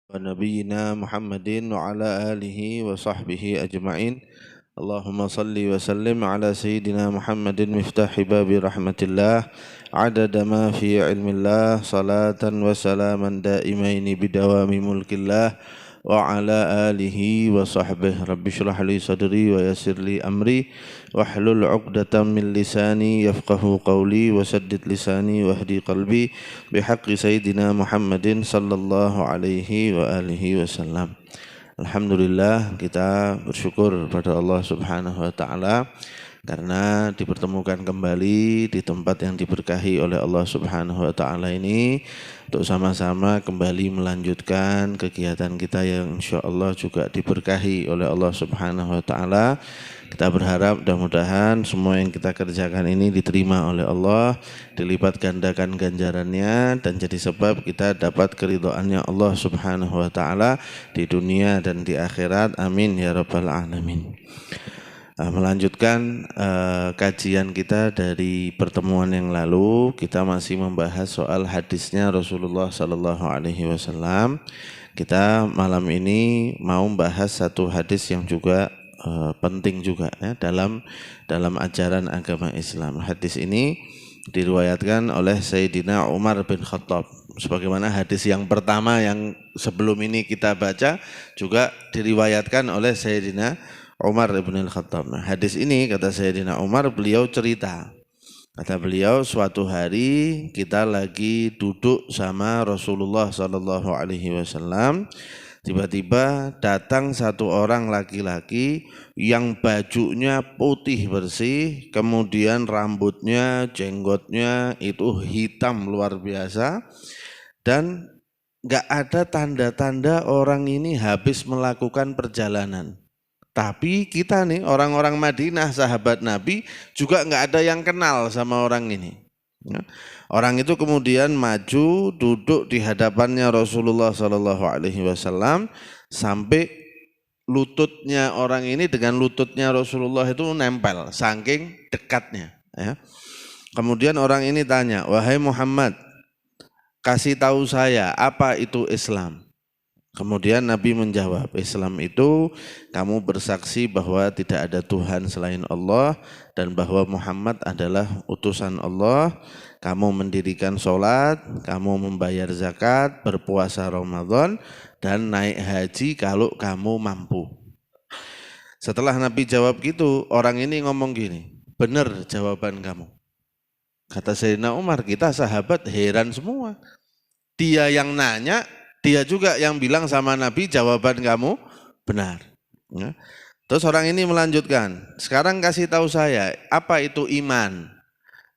ونبينا محمد وعلى آله وصحبه أجمعين اللهم صل وسلم على سيدنا محمد مفتاح باب رحمة الله عدد ما في علم الله صلاة وسلاما دائمين بدوام ملك الله وعلى آله وصحبه رب اشرح لي صدري ويسر لي أمري واحلل عقدة من لساني يفقه قولي وسدد لساني واهدي قلبي بحق سيدنا محمد صلى الله عليه وآله وسلم. Alhamdulillah, kita bersyukur pada Allah Subhanahu wa taala karena dipertemukan kembali di tempat yang diberkahi oleh Allah Subhanahu wa taala ini untuk sama-sama kembali melanjutkan kegiatan kita yang insyaallah juga diberkahi oleh Allah Subhanahu wa taala. Kita berharap mudah-mudahan semua yang kita kerjakan ini diterima oleh Allah, dilipat gandakan ganjarannya dan jadi sebab kita dapat keridhaannya Allah Subhanahu wa taala di dunia dan di akhirat. Amin ya rabbal alamin. Melanjutkan kajian kita dari pertemuan yang lalu, kita masih membahas soal hadisnya Rasulullah sallallahu alaihi wasallam. Kita malam ini mau membahas satu hadis yang juga penting juga ya dalam ajaran agama Islam. Hadis ini diriwayatkan oleh Sayyidina Umar bin Khattab. Sebagaimana hadis yang pertama yang sebelum ini kita baca juga diriwayatkan oleh Sayyidina Umar bin Khattab. Nah, hadis ini kata Sayyidina Umar, beliau cerita. Kata beliau, suatu hari kita lagi duduk sama Rasulullah sallallahu alaihi wasallam. Tiba-tiba datang satu orang laki-laki yang bajunya putih bersih, kemudian rambutnya, jenggotnya itu hitam luar biasa, dan gak ada tanda-tanda orang ini habis melakukan perjalanan. Tapi kita nih orang-orang Madinah, sahabat Nabi juga gak ada yang kenal sama orang ini. Orang itu kemudian maju duduk di hadapannya Rasulullah sallallahu alaihi wasallam sampai lututnya orang ini dengan lututnya Rasulullah itu nempel saking dekatnya ya. Kemudian orang ini tanya, "Wahai Muhammad, kasih tahu saya apa itu Islam?" Kemudian Nabi menjawab, Islam itu kamu bersaksi bahwa tidak ada Tuhan selain Allah dan bahwa Muhammad adalah utusan Allah, kamu mendirikan sholat, kamu membayar zakat, berpuasa Ramadan, dan naik haji kalau kamu mampu. Setelah Nabi jawab gitu, orang ini ngomong gini, benar jawaban kamu. Kata Sayyidina Umar, kita sahabat heran semua. Dia yang nanya, dia juga yang bilang sama Nabi, jawaban kamu benar. Ya. Terus orang ini melanjutkan, sekarang kasih tahu saya, apa itu iman?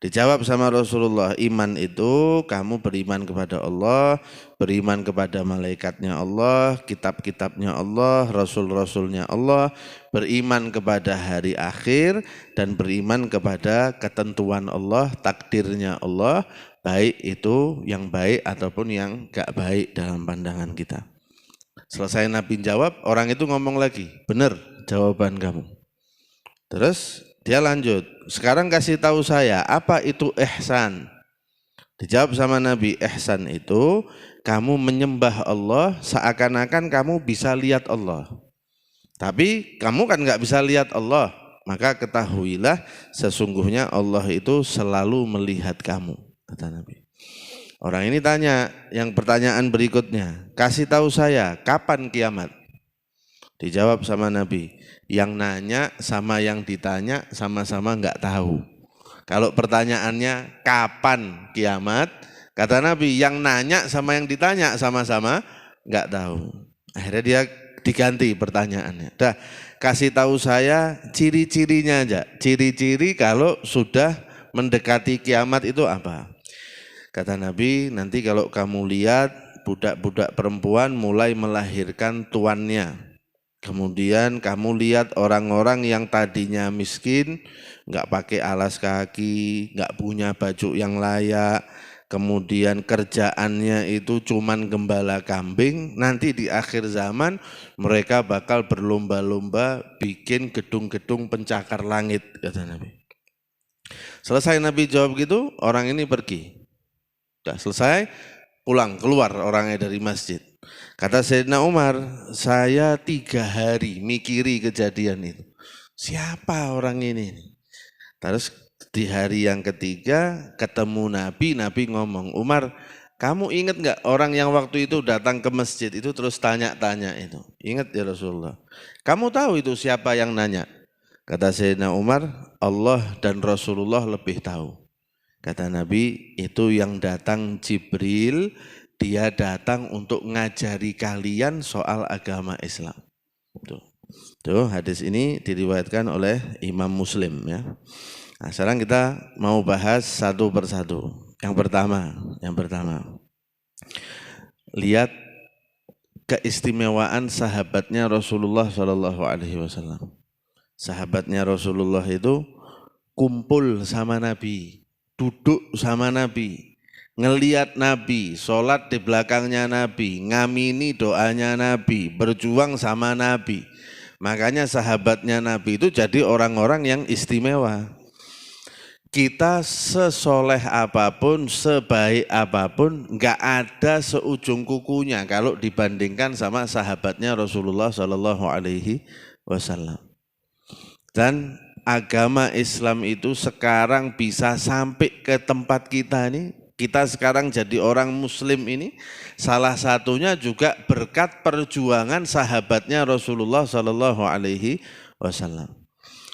Dijawab sama Rasulullah, iman itu kamu beriman kepada Allah, beriman kepada malaikatnya Allah, kitab-kitabnya Allah, rasul-rasulnya Allah, beriman kepada hari akhir, dan beriman kepada ketentuan Allah, takdirnya Allah, baik itu yang baik ataupun yang gak baik dalam pandangan kita. Selesai Nabi jawab, orang itu ngomong lagi, benar jawaban kamu. Terus dia lanjut, sekarang kasih tahu saya apa itu ihsan. Dijawab sama Nabi, ihsan itu kamu menyembah Allah seakan-akan kamu bisa lihat Allah. Tapi kamu kan gak bisa lihat Allah, maka ketahuilah sesungguhnya Allah itu selalu melihat kamu, kata Nabi. Orang ini tanya, yang pertanyaan berikutnya, kasih tahu saya kapan kiamat? Dijawab sama Nabi, yang nanya sama yang ditanya sama-sama enggak tahu. Kalau pertanyaannya kapan kiamat, kata Nabi, yang nanya sama yang ditanya sama-sama enggak tahu. Akhirnya dia diganti pertanyaannya. Dah, kasih tahu saya ciri-cirinya aja. Ciri-ciri kalau sudah mendekati kiamat itu apa? Kata Nabi, nanti kalau kamu lihat budak-budak perempuan mulai melahirkan tuannya. Kemudian kamu lihat orang-orang yang tadinya miskin, nggak pakai alas kaki, nggak punya baju yang layak, kemudian kerjaannya itu cuman gembala kambing, nanti di akhir zaman mereka bakal berlomba-lomba bikin gedung-gedung pencakar langit, kata Nabi. Selesai Nabi jawab gitu, orang ini pergi. Sudah selesai, pulang, keluar orangnya dari masjid. Kata Sayyidina Umar, saya 3 hari mikiri kejadian itu. Siapa orang ini? Terus di hari yang ketiga ketemu Nabi, Nabi ngomong, Umar, kamu ingat nggak orang yang waktu itu datang ke masjid itu terus tanya-tanya itu? Ingat ya Rasulullah. Kamu tahu itu siapa yang nanya? Kata Sayyidina Umar, Allah dan Rasulullah lebih tahu. Kata Nabi, itu yang datang Jibril, dia datang untuk ngajari kalian soal agama Islam. Tuh, hadis ini diriwayatkan oleh Imam Muslim ya. Nah, sekarang kita mau bahas satu persatu. Yang pertama, lihat keistimewaan sahabatnya Rasulullah SAW. Sahabatnya Rasulullah itu kumpul sama Nabi, duduk sama Nabi, ngeliat Nabi, sholat di belakangnya Nabi, ngamini doanya Nabi, berjuang sama Nabi. Makanya sahabatnya Nabi itu jadi orang-orang yang istimewa. Kita sesoleh apapun, sebaik apapun, nggak ada seujung kukunya kalau dibandingkan sama sahabatnya Rasulullah SAW. Dan agama Islam itu sekarang bisa sampai ke tempat kita ini. Kita sekarang jadi orang Muslim ini salah satunya juga berkat perjuangan sahabatnya Rasulullah SAW.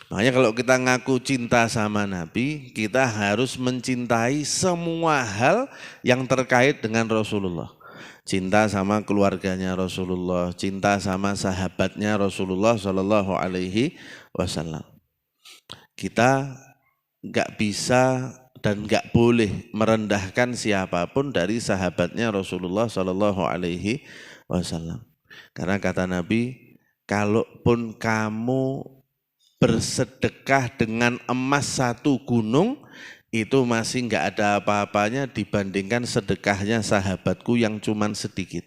Makanya kalau kita ngaku cinta sama Nabi, kita harus mencintai semua hal yang terkait dengan Rasulullah. Cinta sama keluarganya Rasulullah, cinta sama sahabatnya Rasulullah SAW. Kita nggak bisa dan nggak boleh merendahkan siapapun dari sahabatnya Rasulullah SAW. Karena kata Nabi, kalaupun kamu bersedekah dengan emas 1 gunung, itu masih nggak ada apa-apanya dibandingkan sedekahnya sahabatku yang cuman sedikit.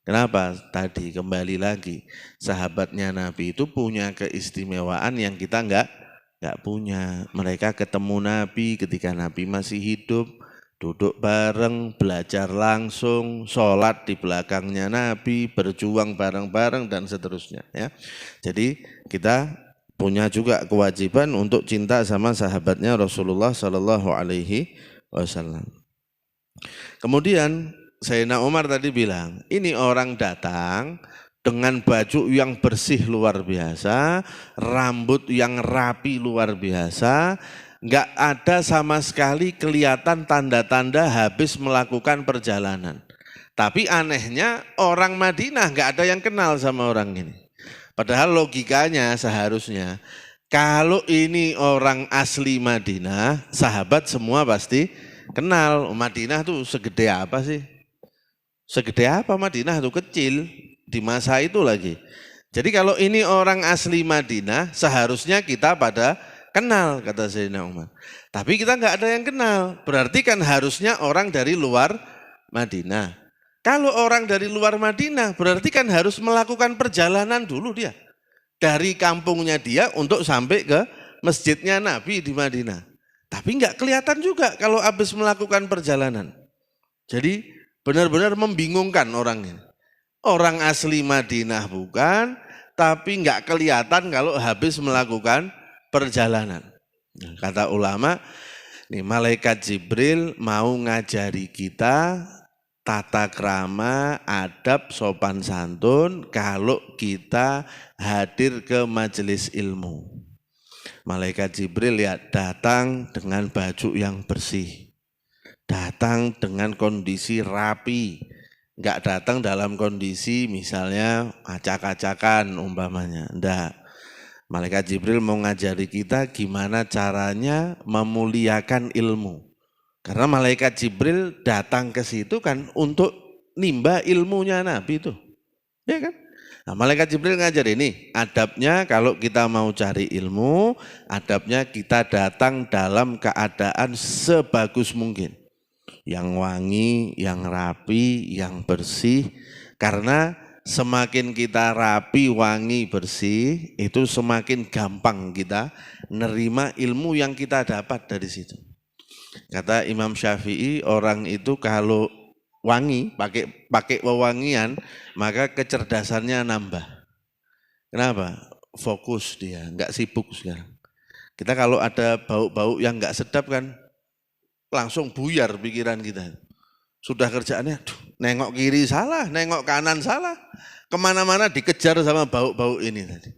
Kenapa? Tadi kembali lagi, sahabatnya Nabi itu punya keistimewaan yang kita nggak punya. Mereka ketemu Nabi ketika Nabi masih hidup, duduk bareng, belajar langsung, sholat di belakangnya Nabi, berjuang bareng-bareng dan seterusnya. Ya. Jadi kita punya juga kewajiban untuk cinta sama sahabatnya Rasulullah SAW. Kemudian Sayyidina Umar tadi bilang, ini orang datang dengan baju yang bersih luar biasa, rambut yang rapi luar biasa, nggak ada sama sekali kelihatan tanda-tanda habis melakukan perjalanan. Tapi anehnya orang Madinah nggak ada yang kenal sama orang ini. Padahal logikanya seharusnya kalau ini orang asli Madinah, sahabat semua pasti kenal. Madinah tuh segede apa sih? Segede apa Madinah tuh? Kecil di masa itu lagi. Jadi kalau ini orang asli Madinah, seharusnya kita pada kenal, kata Sayyidina Umar. Tapi kita nggak ada yang kenal. Berarti kan harusnya orang dari luar Madinah. Kalau orang dari luar Madinah berarti kan harus melakukan perjalanan dulu dia. Dari kampungnya dia untuk sampai ke masjidnya Nabi di Madinah. Tapi enggak kelihatan juga kalau habis melakukan perjalanan. Jadi benar-benar membingungkan orang ini. Orang asli Madinah bukan, tapi enggak kelihatan kalau habis melakukan perjalanan. Kata ulama, nih malaikat Jibril mau ngajari kita tata krama, adab, sopan santun kalau kita hadir ke majelis ilmu. Malaikat Jibril lihat datang dengan baju yang bersih, datang dengan kondisi rapi, enggak datang dalam kondisi misalnya acak-acakan umpamanya, enggak. Malaikat Jibril mau ngajari kita gimana caranya memuliakan ilmu. Karena malaikat Jibril datang ke situ kan untuk nimba ilmunya Nabi itu. Ya kan? Nah, malaikat Jibril ngajar ini, adabnya kalau kita mau cari ilmu, adabnya kita datang dalam keadaan sebagus mungkin. Yang wangi, yang rapi, yang bersih. Karena semakin kita rapi, wangi, bersih, itu semakin gampang kita nerima ilmu yang kita dapat dari situ. Kata Imam Syafi'i, orang itu kalau wangi, pakai wewangian, maka kecerdasannya nambah. Kenapa? Fokus dia, nggak sibuk sekarang. Kita kalau ada bau-bau yang nggak sedap kan, langsung buyar pikiran kita. Sudah kerjaannya, nengok kiri salah, nengok kanan salah, kemana-mana dikejar sama bau-bau ini tadi.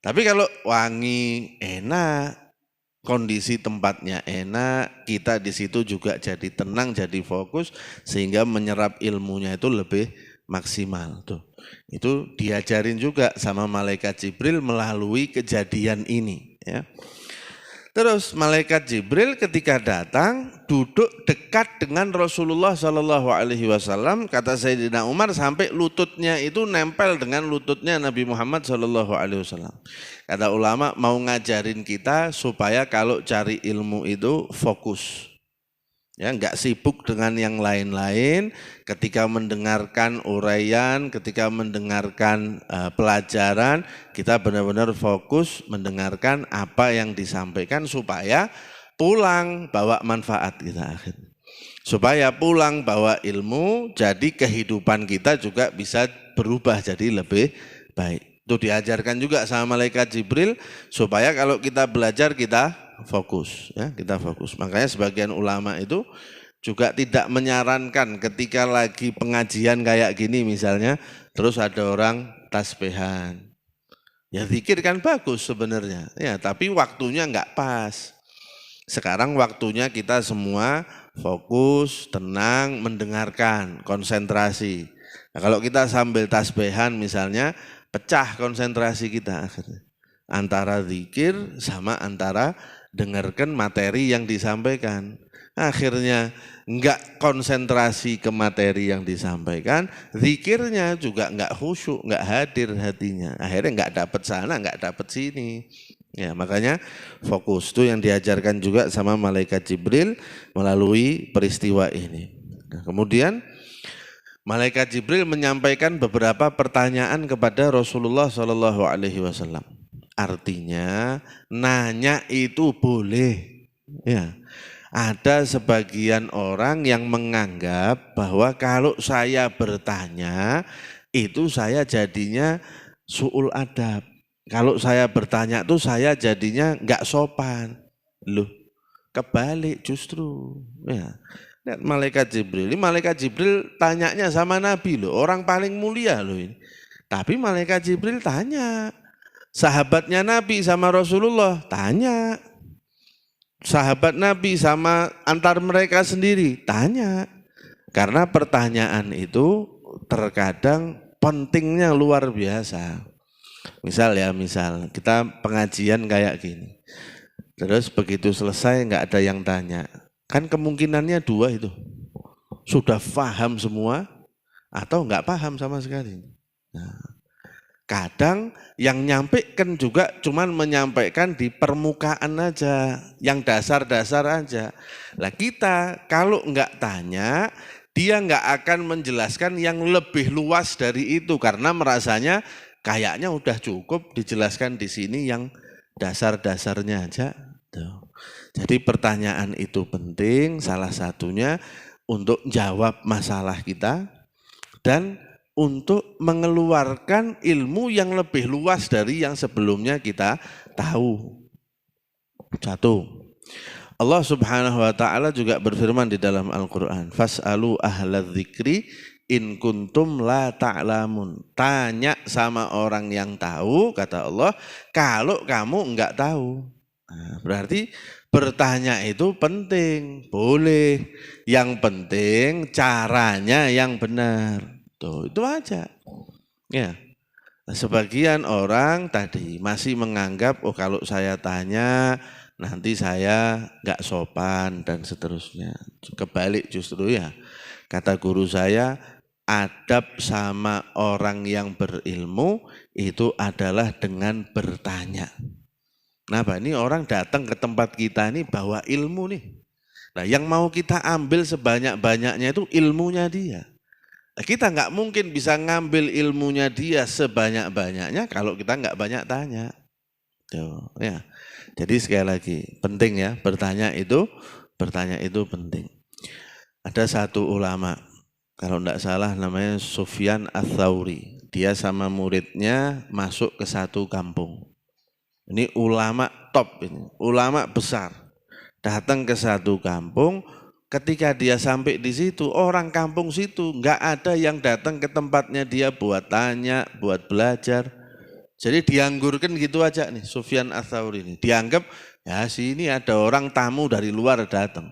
Tapi kalau wangi, enak, kondisi tempatnya enak, kita di situ juga jadi tenang, jadi fokus, sehingga menyerap ilmunya itu lebih maksimal. Tuh, itu diajarin juga sama malaikat Jibril melalui kejadian ini. Ya. Terus malaikat Jibril ketika datang duduk dekat dengan Rasulullah Shallallahu Alaihi Wasallam, kata Sayyidina Umar sampai lututnya itu nempel dengan lututnya Nabi Muhammad Shallallahu Alaihi Wasallam. Kata ulama mau ngajarin kita supaya kalau cari ilmu itu fokus, ya nggak sibuk dengan yang lain-lain. Ketika mendengarkan uraian, ketika mendengarkan pelajaran, kita benar-benar fokus mendengarkan apa yang disampaikan supaya pulang bawa manfaat kita akhirnya. Supaya pulang bawa ilmu, jadi kehidupan kita juga bisa berubah jadi lebih baik. Itu diajarkan juga sama malaikat Jibril supaya kalau kita belajar kita fokus, ya kita fokus. Makanya sebagian ulama itu juga tidak menyarankan ketika lagi pengajian kayak gini misalnya, terus ada orang tasbihan. Ya zikir kan bagus sebenarnya, ya tapi waktunya nggak pas. Sekarang waktunya kita semua fokus, tenang, mendengarkan, konsentrasi. Nah, kalau kita sambil tasbihan misalnya, pecah konsentrasi kita akhirnya. Antara zikir sama antara dengarkan materi yang disampaikan. Akhirnya enggak konsentrasi ke materi yang disampaikan, zikirnya juga enggak khusyuk, enggak hadir hatinya. Akhirnya enggak dapat sana, enggak dapat sini. Ya, makanya fokus itu yang diajarkan juga sama malaikat Jibril melalui peristiwa ini. Nah, kemudian malaikat Jibril menyampaikan beberapa pertanyaan kepada Rasulullah Shallallahu Alaihi Wasallam. Artinya nanya itu boleh. Ya, ada sebagian orang yang menganggap bahwa kalau saya bertanya itu saya jadinya su'ul adab. Kalau saya bertanya itu saya jadinya enggak sopan. Loh, kebalik justru. Ya. Lihat malaikat Jibril. Ini malaikat Jibril tanyanya sama Nabi loh, orang paling mulia loh ini. Tapi malaikat Jibril tanya. Sahabatnya Nabi sama Rasulullah tanya. Sahabat Nabi sama antar mereka sendiri tanya. Karena pertanyaan itu terkadang pentingnya luar biasa. Misal kita pengajian kayak gini. Terus begitu selesai nggak ada yang tanya. Kan kemungkinannya dua itu. Sudah paham semua atau nggak paham sama sekali. Nah, kadang yang nyampaikan juga cuman menyampaikan di permukaan aja, yang dasar-dasar aja. Lah kita kalau nggak tanya, dia nggak akan menjelaskan yang lebih luas dari itu karena merasanya kayaknya udah cukup dijelaskan di sini yang dasar-dasarnya aja. Tuh. Jadi pertanyaan itu penting, salah satunya untuk jawab masalah kita dan untuk mengeluarkan ilmu yang lebih luas dari yang sebelumnya kita tahu. Satu, Allah Subhanahu wa taala juga berfirman di dalam Al-Qur'an, "Fas'alu ahladz dzikri in kuntum la ta'lamun." Tanya sama orang yang tahu, kata Allah, kalau kamu enggak tahu. Nah, berarti bertanya itu penting, boleh. Yang penting caranya yang benar. Tuh, itu aja. Ya. Nah, sebagian orang tadi masih menganggap, oh kalau saya tanya nanti saya enggak sopan dan seterusnya. Kebalik justru ya. Kata guru saya, adab sama orang yang berilmu itu adalah dengan bertanya. Nah, ini orang datang ke tempat kita ini bawa ilmu nih. Nah, yang mau kita ambil sebanyak-banyaknya itu ilmunya dia. Nah, kita nggak mungkin bisa ngambil ilmunya dia sebanyak-banyaknya kalau kita nggak banyak tanya. Tuh, ya. Jadi sekali lagi penting ya bertanya itu penting. Ada satu ulama Kalau tidak salah namanya Sufyan Ats-Tsauri. Dia sama muridnya masuk ke satu kampung. Ini ulama top ini, ulama besar. Datang ke satu kampung, ketika dia sampai di situ, orang kampung situ nggak ada yang datang ke tempatnya dia buat tanya, buat belajar. Jadi dianggurkan gitu aja nih Sufyan Ats-Tsauri ini. Dianggap ya sini ada orang tamu dari luar datang.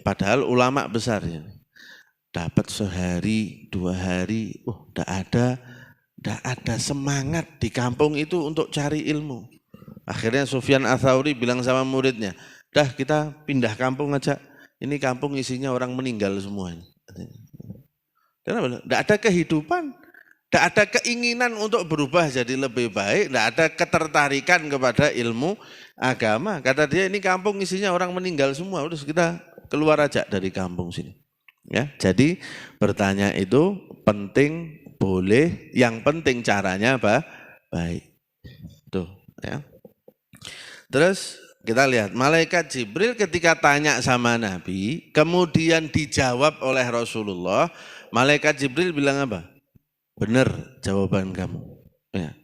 Padahal ulama besar ini. Dapat sehari, 2 hari, tidak ada semangat di kampung itu untuk cari ilmu. Akhirnya Sufyan Ats-Tsauri bilang sama muridnya, dah kita pindah kampung aja, ini kampung isinya orang meninggal semua. Kenapa? Tidak ada kehidupan, tidak ada keinginan untuk berubah jadi lebih baik, tidak ada ketertarikan kepada ilmu agama. Kata dia ini kampung isinya orang meninggal semua, udah kita keluar aja dari kampung sini. Ya, jadi bertanya itu penting, boleh, yang penting caranya apa? Baik. Tuh, ya. Terus kita lihat malaikat Jibril ketika tanya sama Nabi, kemudian dijawab oleh Rasulullah, malaikat Jibril bilang apa? Benar jawaban kamu. Ya.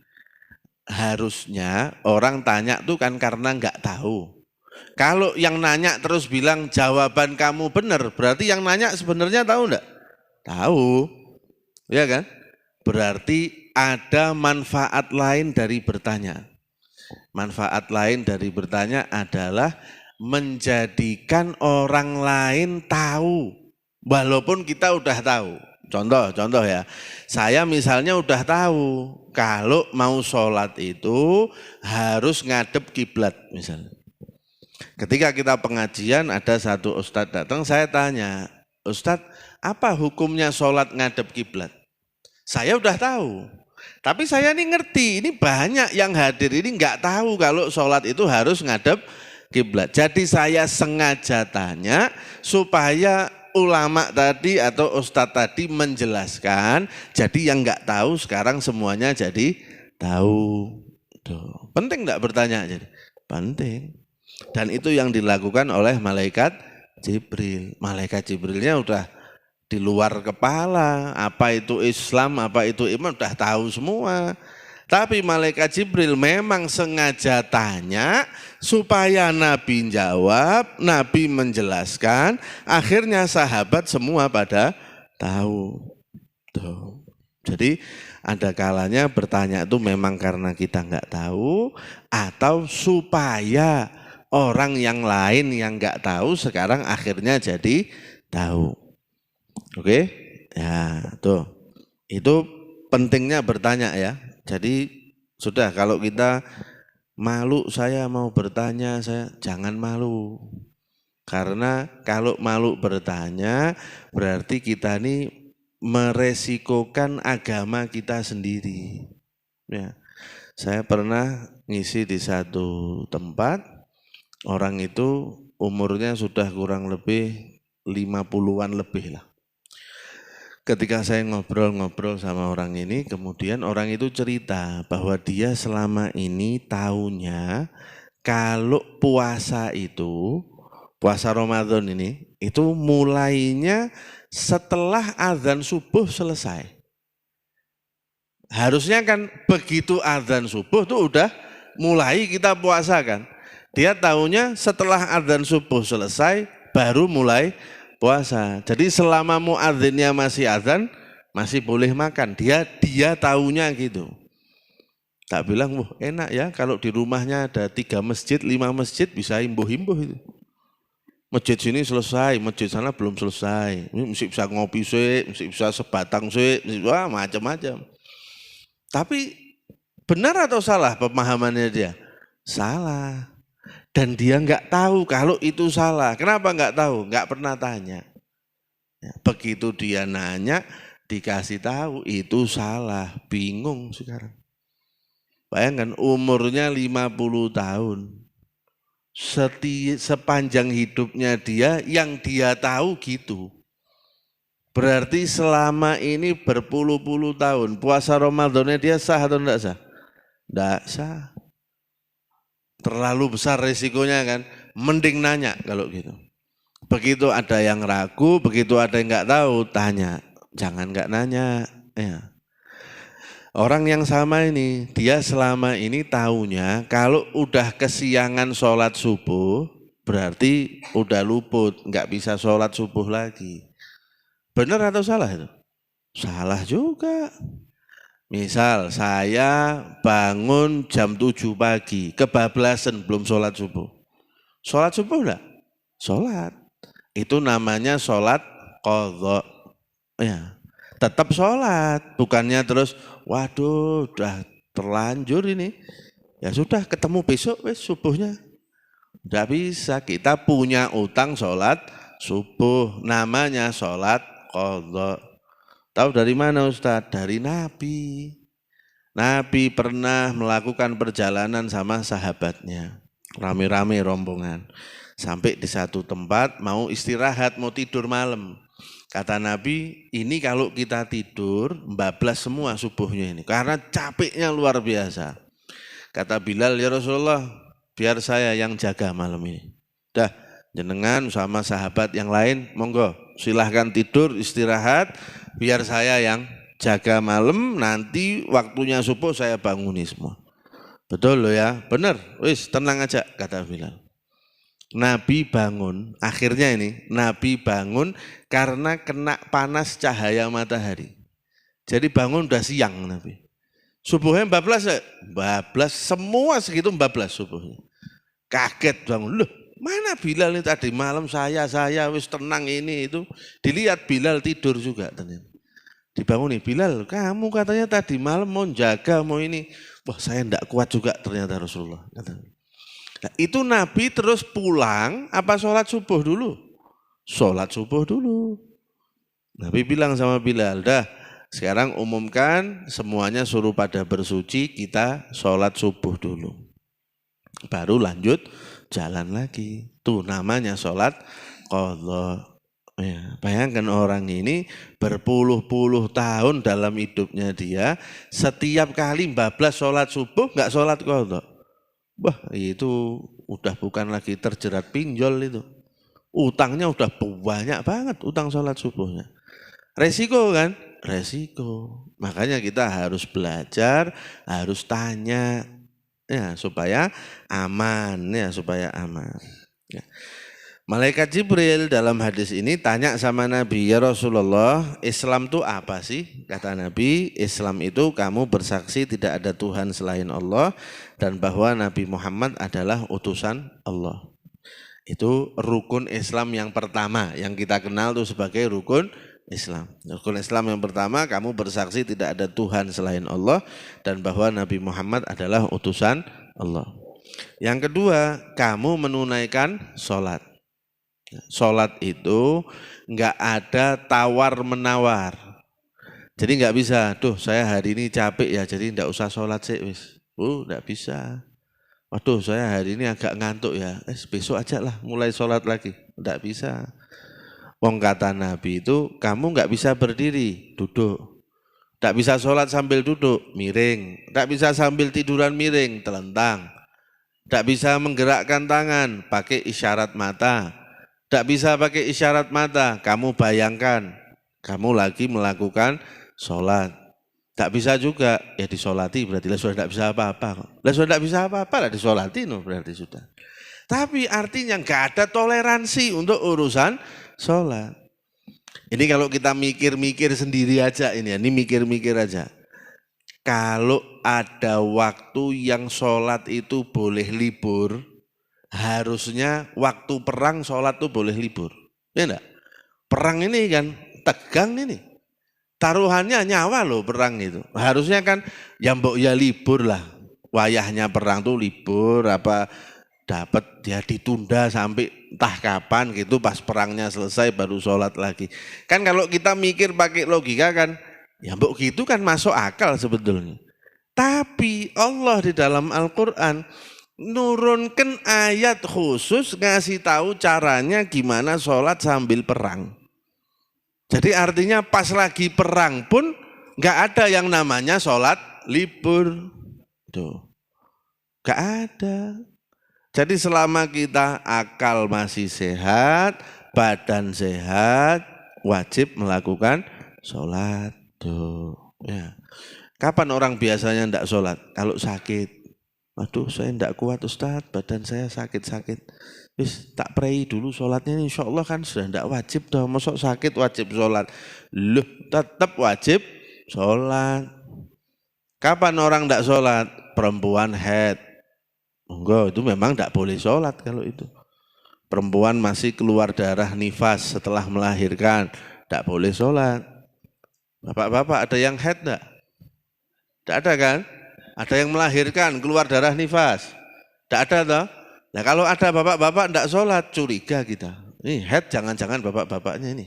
Harusnya orang tanya tuh kan karena nggak tahu. Kalau yang nanya terus bilang jawaban kamu benar, berarti yang nanya sebenarnya tahu enggak? Tahu, ya kan? Berarti ada manfaat lain dari bertanya. Manfaat lain dari bertanya adalah menjadikan orang lain tahu, walaupun kita udah tahu. Contoh ya, saya misalnya udah tahu kalau mau sholat itu harus ngadep kiblat misalnya. Ketika kita pengajian ada satu ustadz datang, saya tanya, Ustadz apa hukumnya sholat ngadep kiblat? Saya udah tahu, tapi saya ini ngerti, ini banyak yang hadir ini nggak tahu kalau sholat itu harus ngadep kiblat. Jadi saya sengaja tanya supaya ulama tadi atau ustadz tadi menjelaskan, jadi yang nggak tahu sekarang semuanya jadi tahu. Tuh. Penting nggak bertanya? Jadi penting. Dan itu yang dilakukan oleh malaikat Jibril. Malaikat Jibrilnya udah di luar kepala, apa itu Islam, apa itu iman, udah tahu semua. Tapi malaikat Jibril memang sengaja tanya supaya Nabi jawab, Nabi menjelaskan, akhirnya sahabat semua pada tahu. Tuh. Jadi ada kalanya bertanya itu memang karena kita nggak tahu atau supaya orang yang lain yang nggak tahu sekarang akhirnya jadi tahu. Oke? Ya, tuh. Itu pentingnya bertanya ya. Jadi sudah kalau kita malu saya mau bertanya, saya jangan malu. Karena kalau malu bertanya berarti kita ini meresikokan agama kita sendiri. Ya. Saya pernah ngisi di satu tempat. Orang itu umurnya sudah kurang lebih 50-an lebih lah. Ketika saya ngobrol-ngobrol sama orang ini, kemudian orang itu cerita bahwa dia selama ini taunya kalau puasa itu, puasa Ramadan ini, itu mulainya setelah azan subuh selesai. Harusnya kan begitu azan subuh tuh udah mulai kita puasa kan. Dia tahunya setelah adzan subuh selesai baru mulai puasa. Jadi selama muadzinnya masih adzan masih boleh makan. Dia tahunya gitu. Tak bilang, wah enak ya kalau di rumahnya ada 3 masjid, 5 masjid bisa imbuh-imbuh itu. Masjid sini selesai, masjid sana belum selesai. Ini mesti bisa ngopi sih, mesti bisa sebatang sih, wah macam-macam. Tapi benar atau salah pemahamannya dia? Salah. Dan dia nggak tahu kalau itu salah. Kenapa nggak tahu? Nggak pernah tanya. Begitu dia nanya, dikasih tahu itu salah. Bingung sekarang. Bayangkan umurnya 50 tahun. Sepanjang hidupnya dia, yang dia tahu gitu. Berarti selama ini berpuluh-puluh tahun, puasa Ramadannya dia sah atau enggak sah? Enggak sah. Terlalu besar resikonya kan, mending nanya kalau gitu. Begitu ada yang ragu, begitu ada yang nggak tahu, tanya. Jangan nggak nanya. Ya. Orang yang sama ini, dia selama ini taunya kalau udah kesiangan sholat subuh, berarti udah luput, nggak bisa sholat subuh lagi. Benar atau salah itu? Salah juga. Misal saya bangun jam 7 pagi, kebablasan belum sholat subuh. Sholat subuh enggak? Sholat. Itu namanya sholat qadha. Ya. Tetap sholat, bukannya terus, waduh udah terlanjur ini. Ya sudah ketemu besok wes subuhnya. Enggak bisa, kita punya utang sholat subuh, namanya sholat qadha. Tahu dari mana Ustaz? Dari Nabi. Nabi pernah melakukan perjalanan sama sahabatnya. Rame-rame rombongan. Sampai di satu tempat mau istirahat, mau tidur malam. Kata Nabi, ini kalau kita tidur, bablas semua subuhnya ini. Karena capeknya luar biasa. Kata Bilal, ya Rasulullah, biar saya yang jaga malam ini. Dah, jenengan sama sahabat yang lain, monggo silahkan tidur, istirahat, biar saya yang jaga malam, nanti waktunya subuh saya banguni semua. Betul loh ya, benar, wis tenang aja, kata Bilal. Nabi bangun, akhirnya ini, Nabi bangun karena kena panas cahaya matahari. Jadi bangun udah siang Nabi. Subuhnya bablas ya? Bablas, semua segitu bablas subuhnya. Kaget bangun, loh mana Bilal ini tadi malam saya wis tenang ini itu. Dilihat Bilal tidur juga ternyata. Dibangun nih, Bilal kamu katanya tadi malam mau jaga mau ini. Wah saya enggak kuat juga ternyata Rasulullah. Nah, itu Nabi terus pulang apa sholat subuh dulu? Sholat subuh dulu. Nabi bilang sama Bilal, dah sekarang umumkan semuanya suruh pada bersuci, kita sholat subuh dulu. Baru lanjut jalan lagi. Tuh namanya sholat qadha. Ya, bayangkan orang ini berpuluh-puluh tahun dalam hidupnya dia, setiap kali bablas sholat subuh nggak sholat qadha. Wah itu udah bukan lagi terjerat pinjol itu. Utangnya udah banyak banget utang sholat subuhnya. Resiko kan? Resiko. Makanya kita harus belajar, harus tanya ya supaya aman ya, supaya aman. Ya. Malaikat Jibril dalam hadis ini tanya sama Nabi, ya Rasulullah, Islam itu apa sih? Kata Nabi, Islam itu kamu bersaksi tidak ada Tuhan selain Allah dan bahwa Nabi Muhammad adalah utusan Allah. Itu rukun Islam yang pertama yang kita kenal tuh sebagai rukun Islam. Rukun Islam yang pertama, kamu bersaksi tidak ada Tuhan selain Allah dan bahwa Nabi Muhammad adalah utusan Allah. Yang kedua, kamu menunaikan sholat. Sholat itu enggak ada tawar-menawar. Jadi enggak bisa, duh saya hari ini capek ya jadi enggak usah sholat sih wis. Enggak bisa. Waduh saya hari ini agak ngantuk ya, besok aja lah mulai sholat lagi. Enggak bisa. Wong kata Nabi itu kamu enggak bisa berdiri, duduk. Enggak bisa sholat sambil duduk, miring. Enggak bisa sambil tiduran miring, telentang. Enggak bisa menggerakkan tangan, pakai isyarat mata. Tidak bisa pakai isyarat mata, kamu bayangkan, kamu lagi melakukan sholat. Tidak bisa juga, ya disolati berarti sudah tidak bisa apa-apa. Sudah tidak bisa apa-apa, lah disolati berarti sudah. Tapi artinya nggak ada toleransi untuk urusan sholat. Ini kalau kita mikir-mikir sendiri aja ini mikir-mikir aja. Kalau ada waktu yang sholat itu boleh libur, harusnya waktu perang sholat tuh boleh libur. Ya enggak? Perang ini kan tegang ini. Taruhannya nyawa loh perang itu. Harusnya kan ya mbok ya libur lah. Wayahnya perang tuh libur apa dapat ya ditunda sampai entah kapan gitu, pas perangnya selesai baru sholat lagi. Kan kalau kita mikir pakai logika kan ya mbok gitu kan masuk akal sebetulnya. Tapi Allah di dalam Al-Qur'an nurunkan ayat khusus ngasih tahu caranya gimana sholat sambil perang. Jadi artinya pas lagi perang pun nggak ada yang namanya sholat libur. Tuh, nggak ada. Jadi selama kita akal masih sehat, badan sehat, wajib melakukan sholat. Tuh, ya. Kapan orang biasanya tidak sholat? Kalau sakit. Waduh, saya tidak kuat Ustadz, badan saya sakit-sakit. Wis tak prei dulu sholatnya, insya Allah kan sudah tidak wajib dah. Masuk sakit wajib sholat. Loh, tetap wajib sholat. Kapan orang tidak sholat? Perempuan haid. Enggak, itu memang tidak boleh sholat kalau itu. Perempuan masih keluar darah nifas setelah melahirkan, tidak boleh sholat. Bapak-bapak ada yang haid enggak? Tidak ada kan? Ada yang melahirkan, keluar darah nifas. Tidak ada toh? Nah kalau ada bapak-bapak tidak sholat, curiga kita. Ini haid jangan-jangan bapak-bapaknya ini.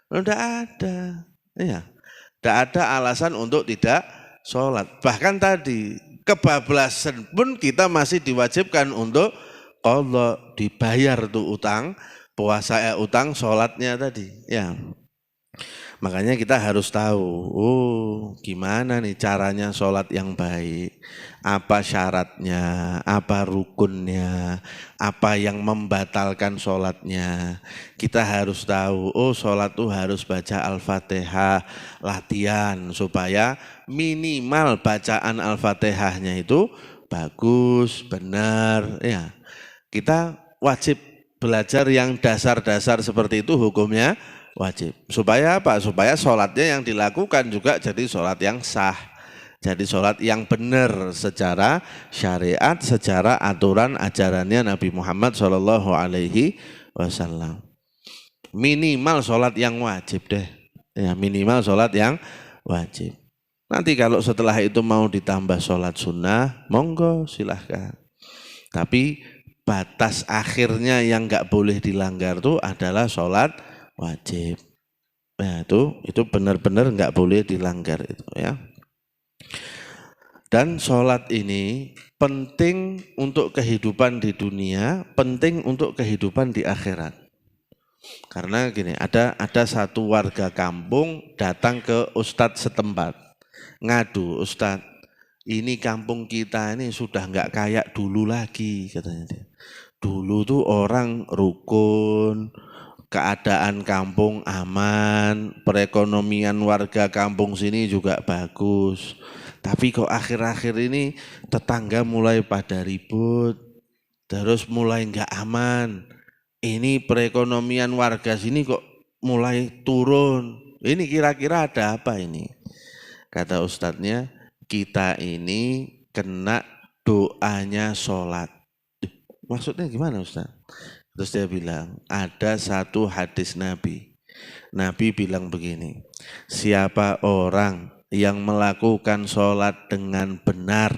Tidak ada. Iya. Tidak ada alasan untuk tidak sholat. Bahkan tadi, kebablasan pun kita masih diwajibkan untuk kalau dibayar tuh utang, puasa utang, sholatnya tadi. Ya. Makanya kita harus tahu, gimana nih caranya sholat yang baik, apa syaratnya, apa rukunnya, apa yang membatalkan sholatnya. Kita harus tahu, sholat tuh harus baca Al-Fatihah, latihan supaya minimal bacaan Al-Fatihahnya itu bagus, benar. Ya, kita wajib belajar yang dasar-dasar seperti itu hukumnya. Wajib. Supaya apa? Supaya sholatnya yang dilakukan juga jadi sholat yang sah. Jadi sholat yang benar secara syariat, secara aturan ajarannya Nabi Muhammad SAW. Minimal sholat yang wajib deh. Ya, minimal sholat yang wajib. Nanti kalau setelah itu mau ditambah sholat sunnah, monggo silahkan. Tapi batas akhirnya yang nggak boleh dilanggar itu adalah sholat wajib. Nah itu benar-benar nggak boleh dilanggar itu ya. Dan sholat ini penting untuk kehidupan di dunia, penting untuk kehidupan di akhirat. Karena gini, ada satu warga kampung datang ke ustadz setempat, ngadu, ustadz, ini kampung kita ini sudah nggak kayak dulu lagi katanya dia. Dulu tuh orang rukun, keadaan kampung aman, perekonomian warga kampung sini juga bagus. Tapi kok akhir-akhir ini tetangga mulai pada ribut, terus mulai nggak aman. Ini perekonomian warga sini kok mulai turun. Ini kira-kira ada apa ini? Kata ustadznya, kita ini kena doanya sholat. Maksudnya gimana Ustadz? Terus dia bilang, ada satu hadis Nabi. Nabi bilang begini, siapa orang yang melakukan sholat dengan benar,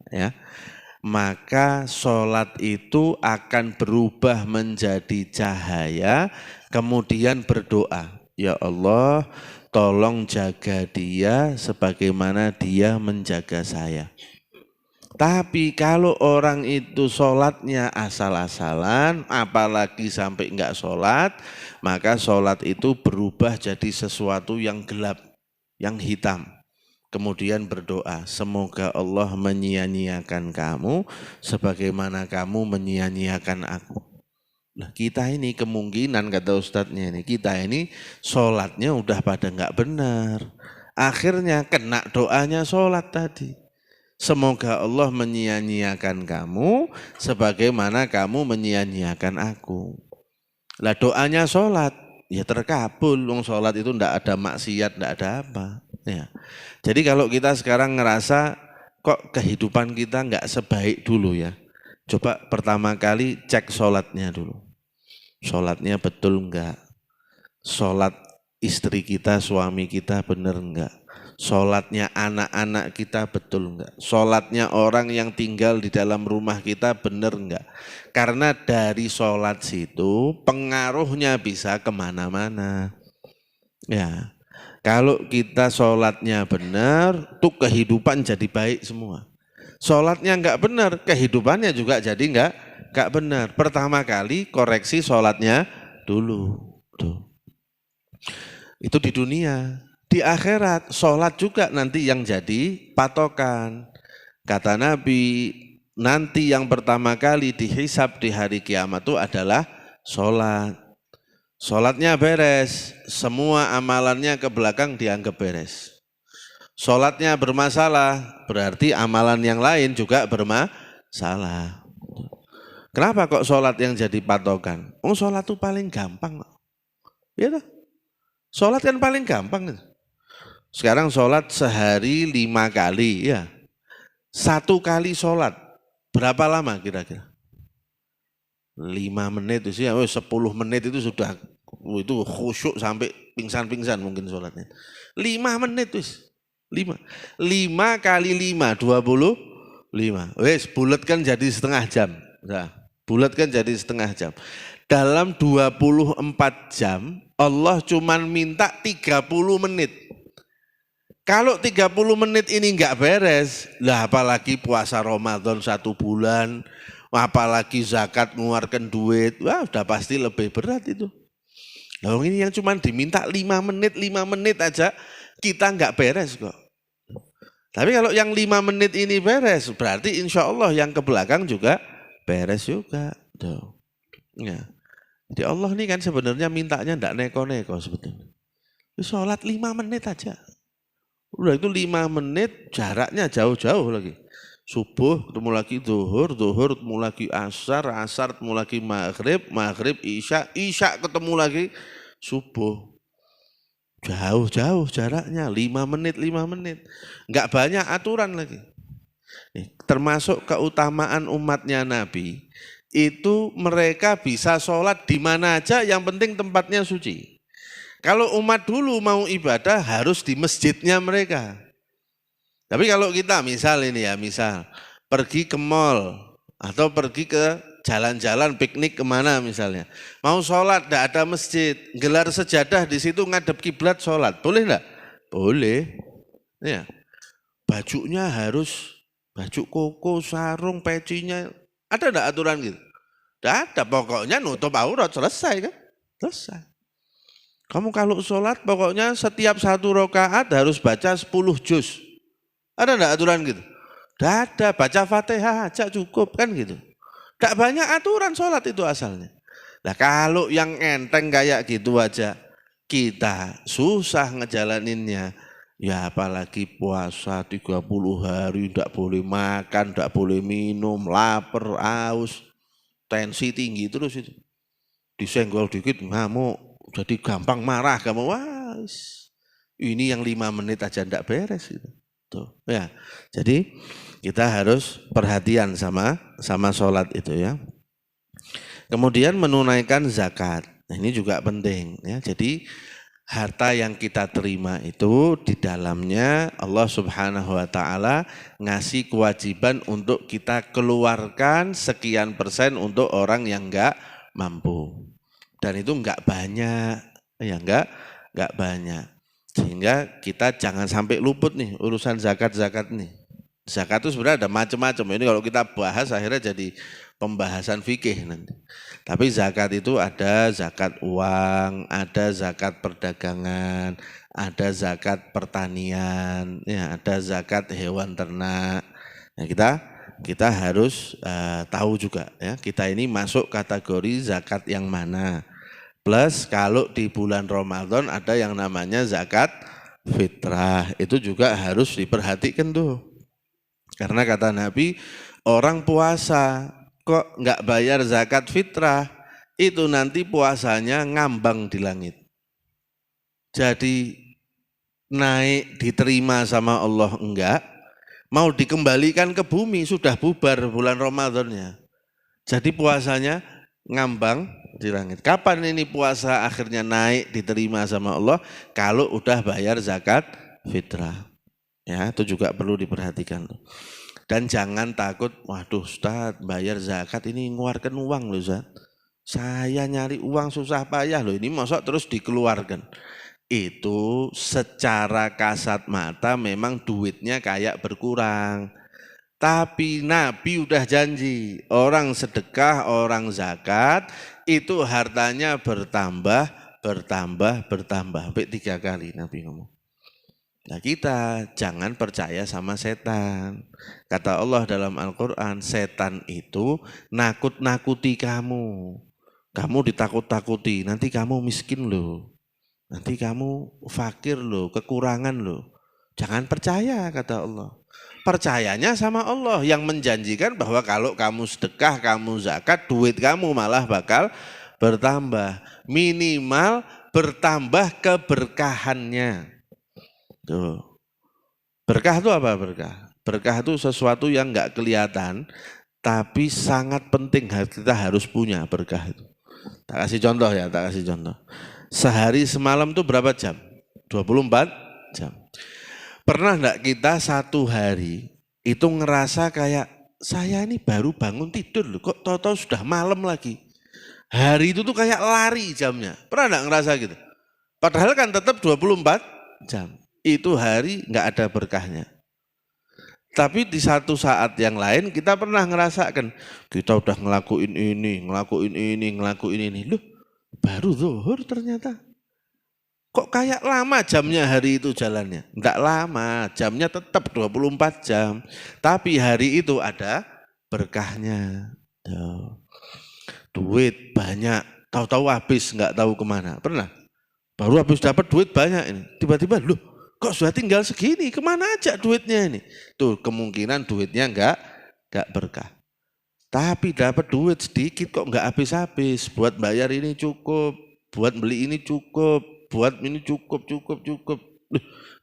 ya, maka sholat itu akan berubah menjadi cahaya, kemudian berdoa, ya Allah, tolong jaga dia sebagaimana dia menjaga saya. Tapi kalau orang itu sholatnya asal-asalan, apalagi sampai enggak sholat, maka sholat itu berubah jadi sesuatu yang gelap, yang hitam. Kemudian berdoa, semoga Allah menyia-nyiakan kamu sebagaimana kamu menyia-nyiakan aku. Nah kita ini kemungkinan, kata ustadznya ini, kita ini sholatnya udah pada enggak benar. Akhirnya kena doanya sholat tadi. Semoga Allah menyia-nyiakan kamu sebagaimana kamu menyia-nyiakan aku. Lah doanya sholat, ya terkabul. Wong sholat itu ndak ada maksiat, ndak ada apa. Ya. Jadi kalau kita sekarang ngerasa kok kehidupan kita nggak sebaik dulu ya. Coba pertama kali cek sholatnya dulu. Sholatnya betul enggak? Sholat istri kita, suami kita benar enggak? Sholatnya anak-anak kita betul enggak? Sholatnya orang yang tinggal di dalam rumah kita benar enggak? Karena dari sholat situ pengaruhnya bisa kemana-mana. Ya, kalau kita sholatnya benar, tuh kehidupan jadi baik semua. Sholatnya enggak benar, kehidupannya juga jadi enggak benar. Pertama kali koreksi sholatnya dulu. Tuh. Itu di dunia. Di akhirat, sholat juga nanti yang jadi patokan. Kata Nabi, nanti yang pertama kali dihisab di hari kiamat itu adalah sholat. Sholatnya beres, semua amalannya ke belakang dianggap beres. Sholatnya bermasalah, berarti amalan yang lain juga bermasalah. Kenapa kok sholat yang jadi patokan? Oh, sholat itu paling gampang. Ya, sholat kan paling gampang. Sekarang sholat sehari 5 kali, ya. 1 kali sholat, berapa lama kira-kira? 5 menit itu sih, 10 menit itu sudah itu khusyuk sampai pingsan-pingsan mungkin sholatnya. 5 menit wis. 5 kali 5, 25. Wis bulatkan jadi setengah jam. Nah, bulatkan jadi setengah jam. Dalam 24 jam Allah cuman minta 30 menit. Kalau 30 menit ini enggak beres, lah apalagi puasa Ramadan 1 bulan, apalagi zakat mengeluarkan duit, wah udah pasti lebih berat itu. Nah, ini yang cuma diminta 5 menit aja kita enggak beres kok. Tapi kalau yang 5 menit ini beres, berarti insya Allah yang ke belakang juga beres juga. Tuh. Ya. Jadi Allah ini kan sebenarnya mintanya enggak neko-neko sebetulnya. Sholat 5 menit aja. Udah itu 5 menit jaraknya jauh-jauh lagi. Subuh ketemu lagi zuhur ketemu lagi asar ketemu lagi maghrib isya ketemu lagi subuh. Jauh-jauh jaraknya 5 menit. Enggak banyak aturan lagi. Termasuk keutamaan umatnya Nabi, itu mereka bisa sholat di mana aja yang penting tempatnya suci. Kalau umat dulu mau ibadah harus di masjidnya mereka. Tapi kalau kita misal pergi ke mall atau pergi ke jalan-jalan piknik kemana misalnya. Mau sholat tidak ada masjid, gelar sejadah di situ ngadep kiblat sholat. Boleh enggak? Boleh. Ya. Bajunya harus baju koko, sarung, pecinya. Ada enggak aturan gitu? Tidak ada, pokoknya nutup aurat selesai kan? Selesai. Kamu kalau sholat pokoknya setiap 1 rakaat harus baca 10 juz. Ada enggak aturan gitu? Tidak ada, baca Fatihah aja cukup kan gitu. Tidak banyak aturan sholat itu asalnya. Nah kalau yang enteng kayak gitu aja kita susah ngejalaninnya. Ya apalagi puasa 30 hari, tidak boleh makan, tidak boleh minum, lapar, haus, tensi tinggi terus itu. Disenggol dikit ngamuk. Jadi gampang marah kamu, wah ini yang 5 menit aja enggak beres gitu. Tuh, ya. Jadi kita harus perhatian sama sholat itu ya. Kemudian menunaikan zakat. Nah, ini juga penting ya. Jadi harta yang kita terima itu di dalamnya Allah Subhanahu wa taala ngasih kewajiban untuk kita keluarkan sekian persen untuk orang yang enggak mampu. Dan itu enggak banyak, ya enggak banyak. Sehingga kita jangan sampai luput nih urusan zakat nih. Zakat itu sebenarnya ada macam-macam. Ini kalau kita bahas akhirnya jadi pembahasan fikih nanti. Tapi zakat itu ada zakat uang, ada zakat perdagangan, ada zakat pertanian, ya, ada zakat hewan ternak. Nah, kita harus tahu juga ya, kita ini masuk kategori zakat yang mana. Plus kalau di bulan Ramadan ada yang namanya zakat fitrah, itu juga harus diperhatikan tuh. Karena kata Nabi, orang puasa kok enggak bayar zakat fitrah, itu nanti puasanya ngambang di langit. Jadi naik diterima sama Allah enggak, mau dikembalikan ke bumi sudah bubar bulan Ramadannya. Jadi puasanya ngambang di langit. Kapan ini puasa akhirnya naik diterima sama Allah? Kalau udah bayar zakat fitrah. Ya, itu juga perlu diperhatikan. Dan jangan takut, waduh Ustaz, bayar zakat ini ngeluarkan uang loh Ustaz. Saya nyari uang susah payah loh, ini masuk terus dikeluarkan. Itu secara kasat mata memang duitnya kayak berkurang. Tapi Nabi udah janji, orang sedekah, orang zakat, itu hartanya bertambah, sampai 3 kali Nabi ngomong. Nah kita jangan percaya sama setan. Kata Allah dalam Al-Quran, setan itu nakut-nakuti kamu. Kamu ditakut-takuti, nanti kamu miskin loh. Nanti kamu fakir loh, kekurangan loh. Jangan percaya kata Allah. Percayanya sama Allah yang menjanjikan bahwa kalau kamu sedekah, kamu zakat, duit kamu malah bakal bertambah. Minimal bertambah keberkahannya. Tuh. Berkah itu apa berkah? Berkah itu sesuatu yang enggak kelihatan, tapi sangat penting kita harus punya berkah itu. Tak kasih contoh ya, tak kasih contoh. Sehari semalam tuh berapa jam? 24 jam. Pernah enggak kita satu hari itu ngerasa kayak saya ini baru bangun tidur loh, kok tahu-tahu sudah malam lagi. Hari itu tuh kayak lari jamnya. Pernah enggak ngerasa gitu? Padahal kan tetap 24 jam. Itu hari enggak ada berkahnya. Tapi di satu saat yang lain kita pernah ngerasakan kita udah ngelakuin ini. Loh, baru zuhur ternyata. Kok kayak lama jamnya hari itu jalannya? Enggak lama, jamnya tetap 24 jam. Tapi hari itu ada berkahnya. Duit banyak, tahu-tahu habis, enggak tahu kemana. Pernah? Baru habis dapat duit banyak ini. Tiba-tiba, loh kok sudah tinggal segini, kemana aja duitnya ini? Tuh kemungkinan duitnya enggak berkah. Tapi dapat duit sedikit kok enggak habis-habis. Buat bayar ini cukup, buat beli ini cukup, buat ini cukup.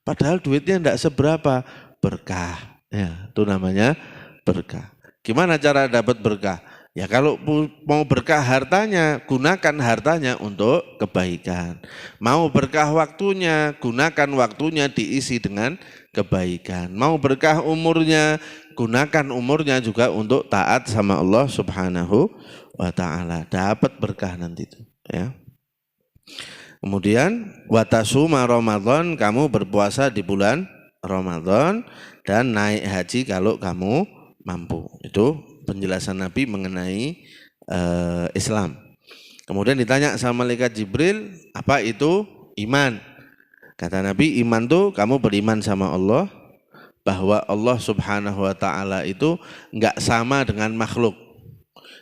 Padahal duitnya enggak seberapa, berkah. Ya, itu namanya berkah. Gimana cara dapat berkah? Ya kalau mau berkah hartanya, gunakan hartanya untuk kebaikan. Mau berkah waktunya, gunakan waktunya diisi dengan kebaikan. Mau berkah umurnya, gunakan umurnya juga untuk taat sama Allah Subhanahu wa taala. Dapat berkah nanti itu, ya. Kemudian watasuma Ramadan, kamu berpuasa di bulan Ramadan dan naik haji kalau kamu mampu. Itu penjelasan Nabi mengenai Islam. Kemudian ditanya sama malaikat Jibril, apa itu iman? Kata Nabi, iman tuh kamu beriman sama Allah, bahwa Allah Subhanahu wa taala itu enggak sama dengan makhluk.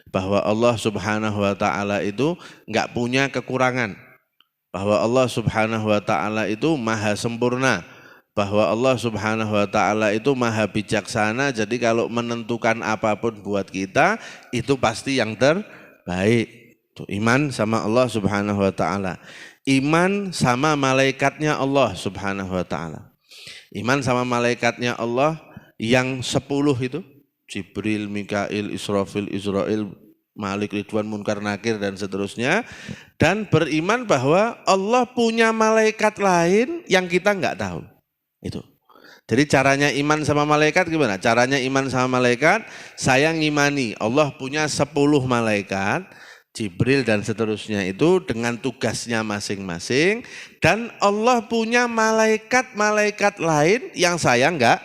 Bahwa Allah Subhanahu wa taala itu enggak punya kekurangan. Bahwa Allah Subhanahu wa taala itu maha sempurna. Bahwa Allah Subhanahu wa taala itu maha bijaksana, jadi kalau menentukan apapun buat kita itu pasti yang terbaik. Tuh, iman sama Allah Subhanahu wa taala. Iman sama malaikatnya Allah Subhanahu wa taala. Iman sama malaikatnya Allah yang 10 itu, Jibril, Mikail, Israfil, Israil, Malik, Ridwan, Munkar, Nakir dan seterusnya, dan beriman bahwa Allah punya malaikat lain yang kita enggak tahu. Itu. Jadi caranya iman sama malaikat gimana? Caranya iman sama malaikat, saya ngimani Allah punya 10 malaikat, Jibril dan seterusnya itu dengan tugasnya masing-masing, dan Allah punya malaikat-malaikat lain yang saya enggak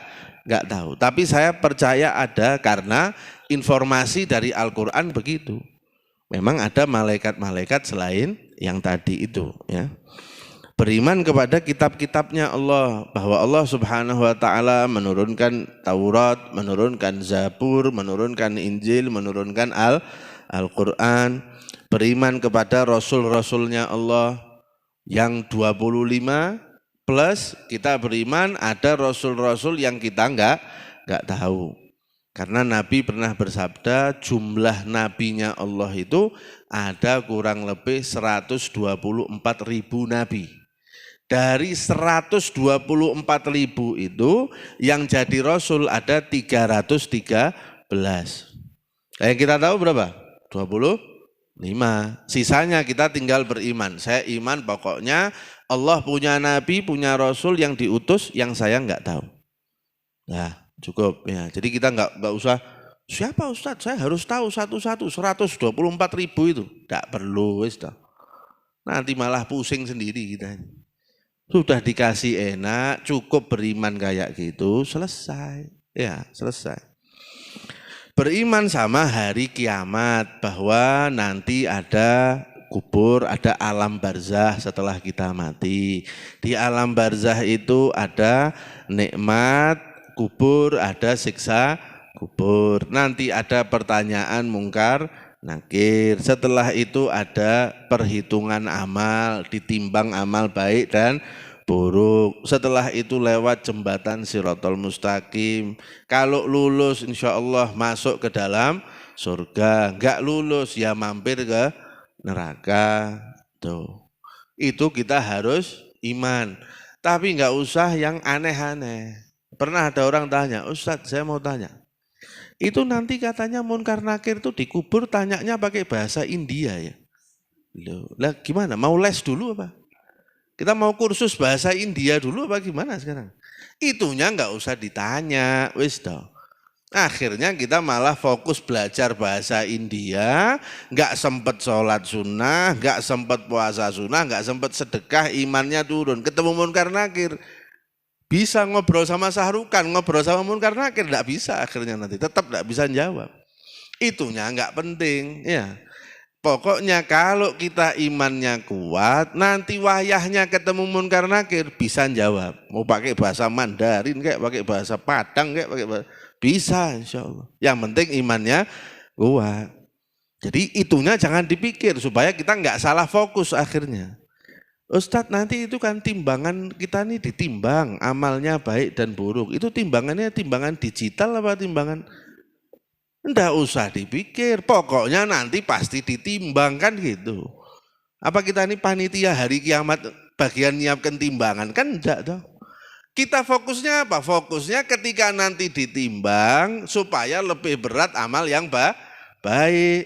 tahu. Tapi saya percaya ada karena informasi dari Al-Quran begitu. Memang ada malaikat-malaikat selain yang tadi itu, ya. Beriman kepada kitab-kitabnya Allah, bahwa Allah Subhanahu wa taala menurunkan Taurat, menurunkan Zabur, menurunkan Injil, menurunkan Al-Qur'an. Beriman kepada rasul-rasulnya Allah yang 25 plus kita beriman ada rasul-rasul yang kita enggak tahu. Karena Nabi pernah bersabda jumlah nabinya Allah itu ada kurang lebih 124.000 nabi. Dari 124.000 itu yang jadi rasul ada 313. Yang kita tahu berapa? 25. Sisanya kita tinggal beriman. Saya iman pokoknya Allah punya nabi, punya rasul yang diutus yang saya enggak tahu. Nah, cukup ya. Jadi kita enggak usah siapa Ustadz, saya harus tahu satu-satu 124.000 itu. Enggak perlu wis dah. Nanti malah pusing sendiri kita. Sudah dikasih enak, cukup beriman kayak gitu, selesai. Ya, selesai. Beriman sama hari kiamat, bahwa nanti ada kubur, ada alam barzah setelah kita mati. Di alam barzah itu ada nikmat kubur, ada siksa kubur. Nanti ada pertanyaan mungkar nakir. Setelah itu ada perhitungan amal, ditimbang amal baik dan buruk. Setelah itu lewat jembatan Shirathul Mustaqim. Kalau lulus insya Allah masuk ke dalam surga. Enggak lulus ya mampir ke neraka. Tuh. Itu kita harus iman. Tapi enggak usah yang aneh-aneh. Pernah ada orang tanya, Ustadz saya mau tanya. Itu nanti katanya munkar nakir itu dikubur tanyanya pakai bahasa India ya. Loh, lah gimana? Mau les dulu apa? Kita mau kursus bahasa India dulu apa gimana sekarang? Itunya enggak usah ditanya, wis toh. Akhirnya kita malah fokus belajar bahasa India, enggak sempat sholat sunnah, enggak sempat puasa sunnah, enggak sempat sedekah, imannya turun. Ketemu munkar nakir, bisa ngobrol sama Sahrukan, ngobrol sama munkar nakir, enggak bisa akhirnya nanti, tetap enggak bisa jawab. Itunya enggak penting, ya. Pokoknya kalau kita imannya kuat, nanti wayahnya ketemu munkar nakir bisa jawab. Mau pakai bahasa Mandarin kayak pakai bahasa Padang kayak pakai bahasa, bisa insya Allah. Yang penting imannya kuat. Jadi itunya jangan dipikir supaya kita nggak salah fokus akhirnya. Ustadz nanti itu kan timbangan kita nih ditimbang amalnya baik dan buruk. Itu timbangannya timbangan digital apa timbangan? Enggak usah dipikir, pokoknya nanti pasti ditimbangkan gitu. Apa kita ini panitia hari kiamat bagian nyiapkan timbangan? Kan enggak dong. Kita fokusnya apa? Fokusnya ketika nanti ditimbang supaya lebih berat amal yang baik.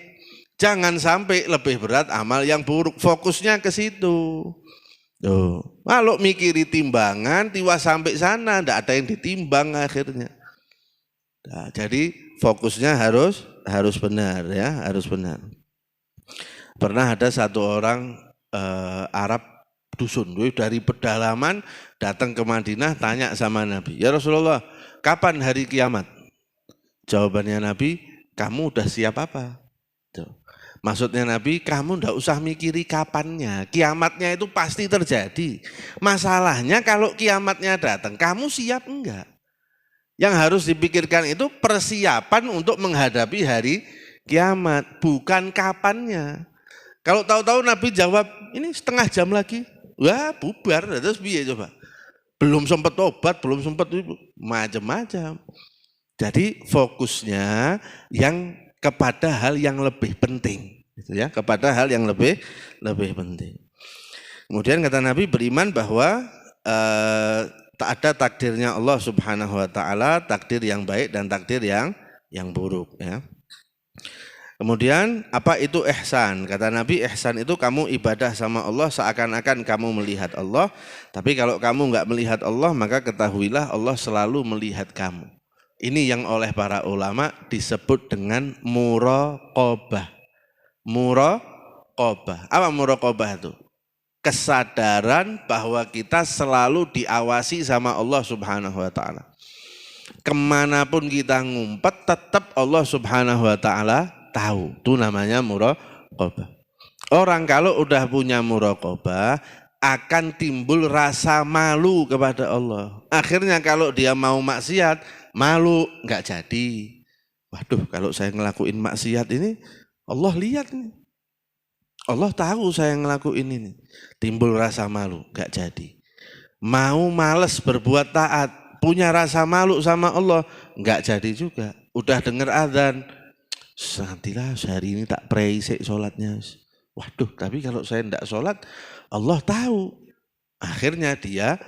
Jangan sampai lebih berat amal yang buruk, fokusnya ke situ. Tuh. Kalau mikiri timbangan, tiwas sampai sana, enggak ada yang ditimbang akhirnya. Nah, jadi fokusnya harus benar ya, harus benar. Pernah ada satu orang Arab dusun dari pedalaman datang ke Madinah tanya sama Nabi, ya Rasulullah, kapan hari kiamat? Jawabannya Nabi, kamu udah siap apa? Tuh. Maksudnya Nabi, kamu ndak usah mikiri kapannya, kiamatnya itu pasti terjadi. Masalahnya kalau kiamatnya datang, kamu siap enggak? Yang harus dipikirkan itu persiapan untuk menghadapi hari kiamat, bukan kapannya. Kalau tahu-tahu Nabi jawab, ini setengah jam lagi, wah bubar, terus biar coba. Belum sempat obat, belum sempat macam-macam. Jadi fokusnya yang kepada hal yang lebih penting, gitu ya, kepada hal yang lebih penting. Kemudian kata Nabi beriman bahwa tak ada takdirnya Allah Subhanahu wa taala, takdir yang baik dan takdir yang buruk ya. Kemudian apa itu ihsan? Kata Nabi, ihsan itu kamu ibadah sama Allah seakan-akan kamu melihat Allah, tapi kalau kamu enggak melihat Allah, maka ketahuilah Allah selalu melihat kamu. Ini yang oleh para ulama disebut dengan muraqabah. Muraqabah. Apa muraqabah itu? Kesadaran bahwa kita selalu diawasi sama Allah Subhanahu wa taala. Kemanapun kita ngumpet tetap Allah Subhanahu wa taala tahu. Itu namanya muraqabah. Orang kalau udah punya muraqabah akan timbul rasa malu kepada Allah. Akhirnya kalau dia mau maksiat, malu, enggak jadi. Waduh, kalau saya ngelakuin maksiat ini Allah lihat nih. Allah tahu saya ngelakuin ini. Timbul rasa malu, gak jadi. Mau males berbuat taat, punya rasa malu sama Allah, gak jadi juga. Udah dengar azan, nantilah hari ini tak pray sik sholatnya. Waduh, tapi kalau saya tidak sholat, Allah tahu. Akhirnya dia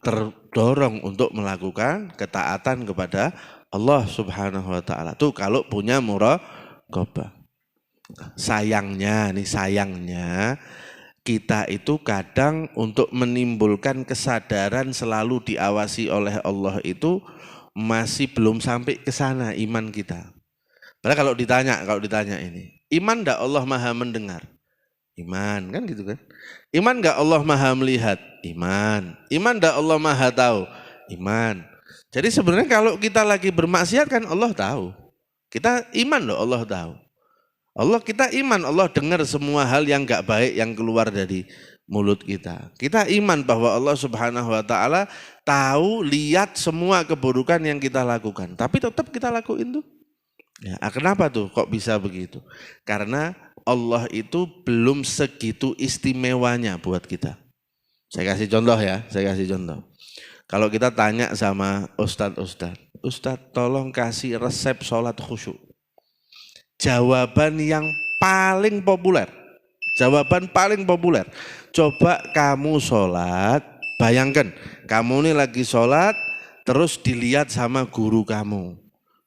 terdorong untuk melakukan ketaatan kepada Allah Subhanahu wa taala. Tuh kalau punya muraqabah. Sayangnya kita itu kadang untuk menimbulkan kesadaran selalu diawasi oleh Allah itu masih belum sampai ke sana iman kita. Padahal kalau ditanya ini, iman enggak Allah Maha mendengar? Iman, kan gitu kan? Iman enggak Allah Maha melihat? Iman. Iman enggak Allah Maha tahu? Iman. Jadi sebenarnya kalau kita lagi bermaksiat kan Allah tahu. Kita iman loh, Allah tahu. Kita iman, Allah dengar semua hal yang gak baik yang keluar dari mulut kita. Kita iman bahwa Allah Subhanahu wa taala tahu, lihat semua keburukan yang kita lakukan. Tapi tetap kita lakuin tuh. Ya, kenapa tuh kok bisa begitu? Karena Allah itu belum segitu istimewanya buat kita. Saya kasih contoh ya, saya kasih contoh. Kalau kita tanya sama Ustadz tolong kasih resep sholat khusyuk. Jawaban yang paling populer, coba kamu sholat, bayangkan kamu ini lagi sholat, terus dilihat sama guru kamu.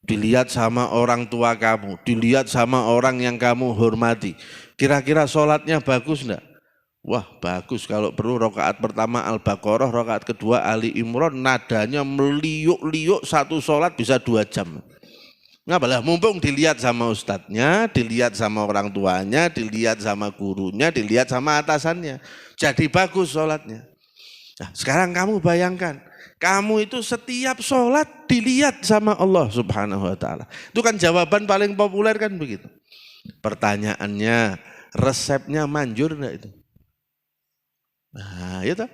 Dilihat sama orang tua kamu, dilihat sama orang yang kamu hormati. Kira-kira sholatnya bagus enggak? Wah bagus, kalau perlu rakaat pertama Al-Baqarah, rakaat kedua Ali Imran, nadanya meliuk-liuk, satu sholat bisa 2 jam. Ngapa lah, mumpung dilihat sama ustadznya, dilihat sama orang tuanya, dilihat sama gurunya, dilihat sama atasannya. Jadi bagus sholatnya. Nah, sekarang kamu bayangkan, kamu itu setiap sholat dilihat sama Allah Subhanahu wa ta'ala. Itu kan jawaban paling populer kan begitu. Pertanyaannya, resepnya manjur enggak itu? Nah itu,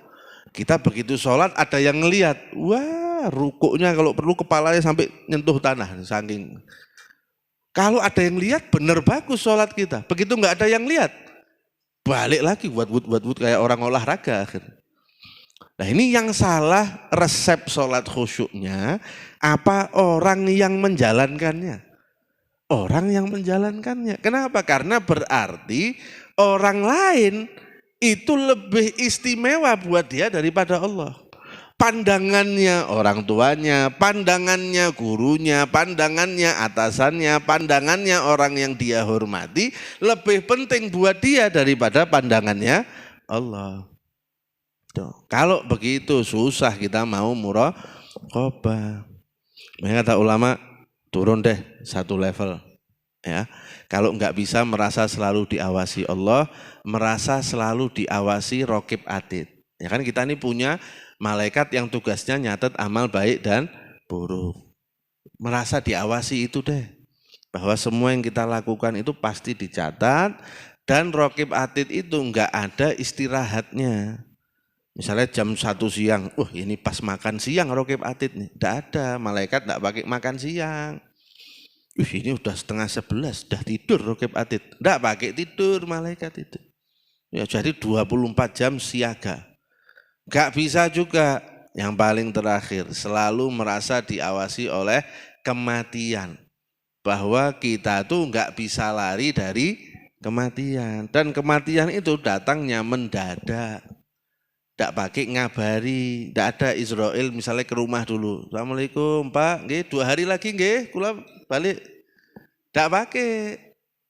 kita begitu sholat ada yang ngelihat, wah rukuknya kalau perlu kepalanya sampai nyentuh tanah. Saking. Kalau ada yang lihat bener bagus sholat kita. Begitu enggak ada yang lihat, balik lagi buat kayak orang olahraga akhirnya. Nah ini yang salah resep sholat khusyuknya, apa orang yang menjalankannya? Orang yang menjalankannya. Kenapa? Karena berarti orang lain itu lebih istimewa buat dia daripada Allah. Pandangannya orang tuanya, pandangannya gurunya, pandangannya atasannya, pandangannya orang yang dia hormati lebih penting buat dia daripada pandangannya Allah. Tuh. Kalau begitu susah kita mau muraqabah. Makanya kata ulama turun deh 1 level. Ya, kalau enggak bisa merasa selalu diawasi Allah, merasa selalu diawasi raqib atid. Ya kan kita ini punya malaikat yang tugasnya nyatet amal baik dan buruk. Merasa diawasi itu deh. Bahwa semua yang kita lakukan itu pasti dicatat dan raqib atid itu enggak ada istirahatnya. Misalnya jam 1 siang, ini pas makan siang raqib atid nih. Enggak ada, malaikat enggak pakai makan siang. Ini udah 10:30, sudah tidur raqib atid. Enggak pakai tidur malaikat itu. Ya jadi 24 jam siaga. Enggak bisa juga yang paling terakhir, selalu merasa diawasi oleh kematian. Bahwa kita tuh enggak bisa lari dari kematian. Dan kematian itu datangnya mendadak. Tidak pakai ngabari, tidak ada Israel misalnya ke rumah dulu. Assalamualaikum Pak, nggih 2 hari lagi nggih, kula balik. Tidak pakai,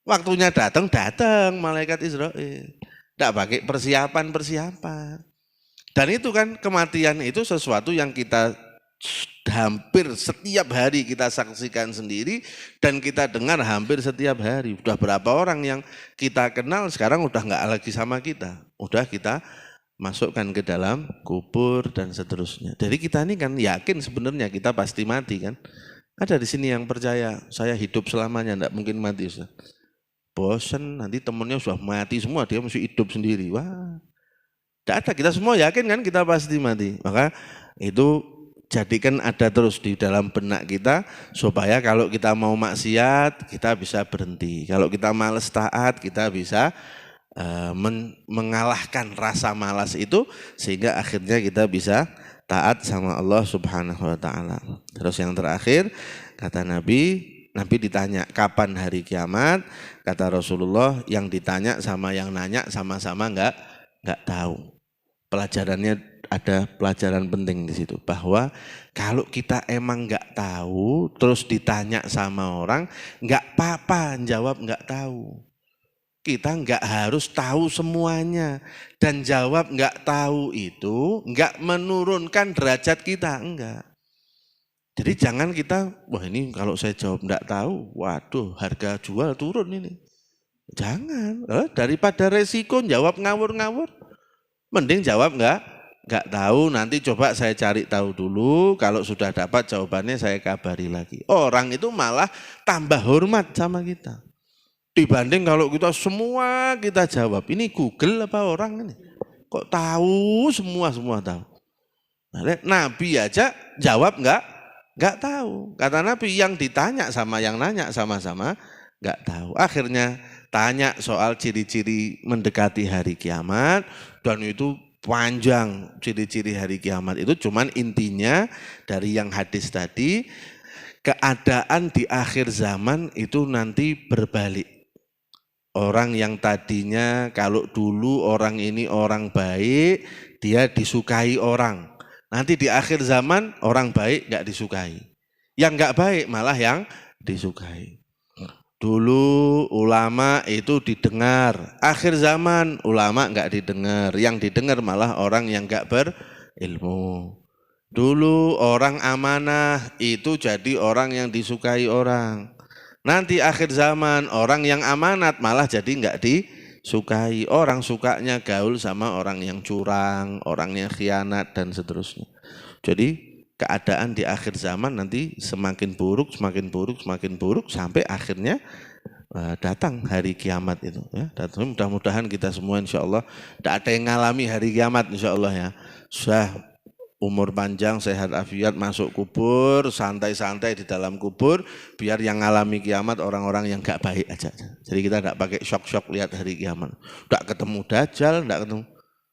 waktunya datang malaikat Israel. Tidak pakai persiapan. Dan itu kan kematian itu sesuatu yang kita hampir setiap hari kita saksikan sendiri dan kita dengar hampir setiap hari. Udah berapa orang yang kita kenal sekarang udah nggak lagi sama kita, udah kita masukkan ke dalam kubur dan seterusnya. Jadi kita ini kan yakin sebenarnya kita pasti mati kan. Ada di sini yang percaya saya hidup selamanya, enggak mungkin mati Ustaz. Bosen, nanti temennya sudah mati semua, dia masih hidup sendiri. Wah, tidak ada, kita semua yakin kan kita pasti mati. Maka itu jadikan ada terus di dalam benak kita supaya kalau kita mau maksiat kita bisa berhenti. Kalau kita malas taat kita bisa mengalahkan rasa malas itu sehingga akhirnya kita bisa taat sama Allah Subhanahu wa taala. Terus yang terakhir kata Nabi ditanya kapan hari kiamat, kata Rasulullah yang ditanya sama yang nanya sama-sama enggak tahu. Pelajarannya ada pelajaran penting di situ bahwa kalau kita emang enggak tahu terus ditanya sama orang enggak apa-apa jawab enggak tahu. Kita enggak harus tahu semuanya dan jawab enggak tahu itu enggak menurunkan derajat kita, enggak. Jadi jangan kita, wah ini kalau saya jawab enggak tahu, waduh harga jual turun ini. Jangan, daripada resiko jawab ngawur-ngawur, mending jawab enggak tahu, nanti coba saya cari tahu dulu, kalau sudah dapat jawabannya saya kabari lagi. Orang itu malah tambah hormat sama kita. Dibanding kalau kita semua kita jawab, ini Google apa orang ini? Kok tahu semua tahu. Nah, Nabi aja jawab enggak Enggak tahu. Kata Nabi, yang ditanya sama yang nanya sama-sama enggak tahu. Akhirnya tanya soal ciri-ciri mendekati hari kiamat, dan itu panjang ciri-ciri hari kiamat itu, cuman intinya dari yang hadis tadi, keadaan di akhir zaman itu nanti berbalik. Orang yang tadinya kalau dulu orang ini orang baik, dia disukai orang. Nanti di akhir zaman orang baik enggak disukai. Yang enggak baik malah yang disukai. Dulu ulama itu didengar, akhir zaman ulama enggak didengar, yang didengar malah orang yang enggak berilmu. Dulu orang amanah itu jadi orang yang disukai orang. Nanti akhir zaman orang yang amanat malah jadi enggak disukai. Orang sukanya gaul sama orang yang curang, orang yang khianat dan seterusnya. Jadi keadaan di akhir zaman nanti semakin buruk, semakin buruk, semakin buruk sampai akhirnya datang hari kiamat itu. Ya. Dan mudah-mudahan kita semua insya Allah tidak ada yang ngalami hari kiamat insya Allah ya. Sudah umur panjang, sehat afiat, masuk kubur, santai-santai di dalam kubur, biar yang ngalami kiamat orang-orang yang gak baik aja. Jadi kita tidak pakai shock-shock lihat hari kiamat. Tidak ketemu dajjal, tidak ketemu.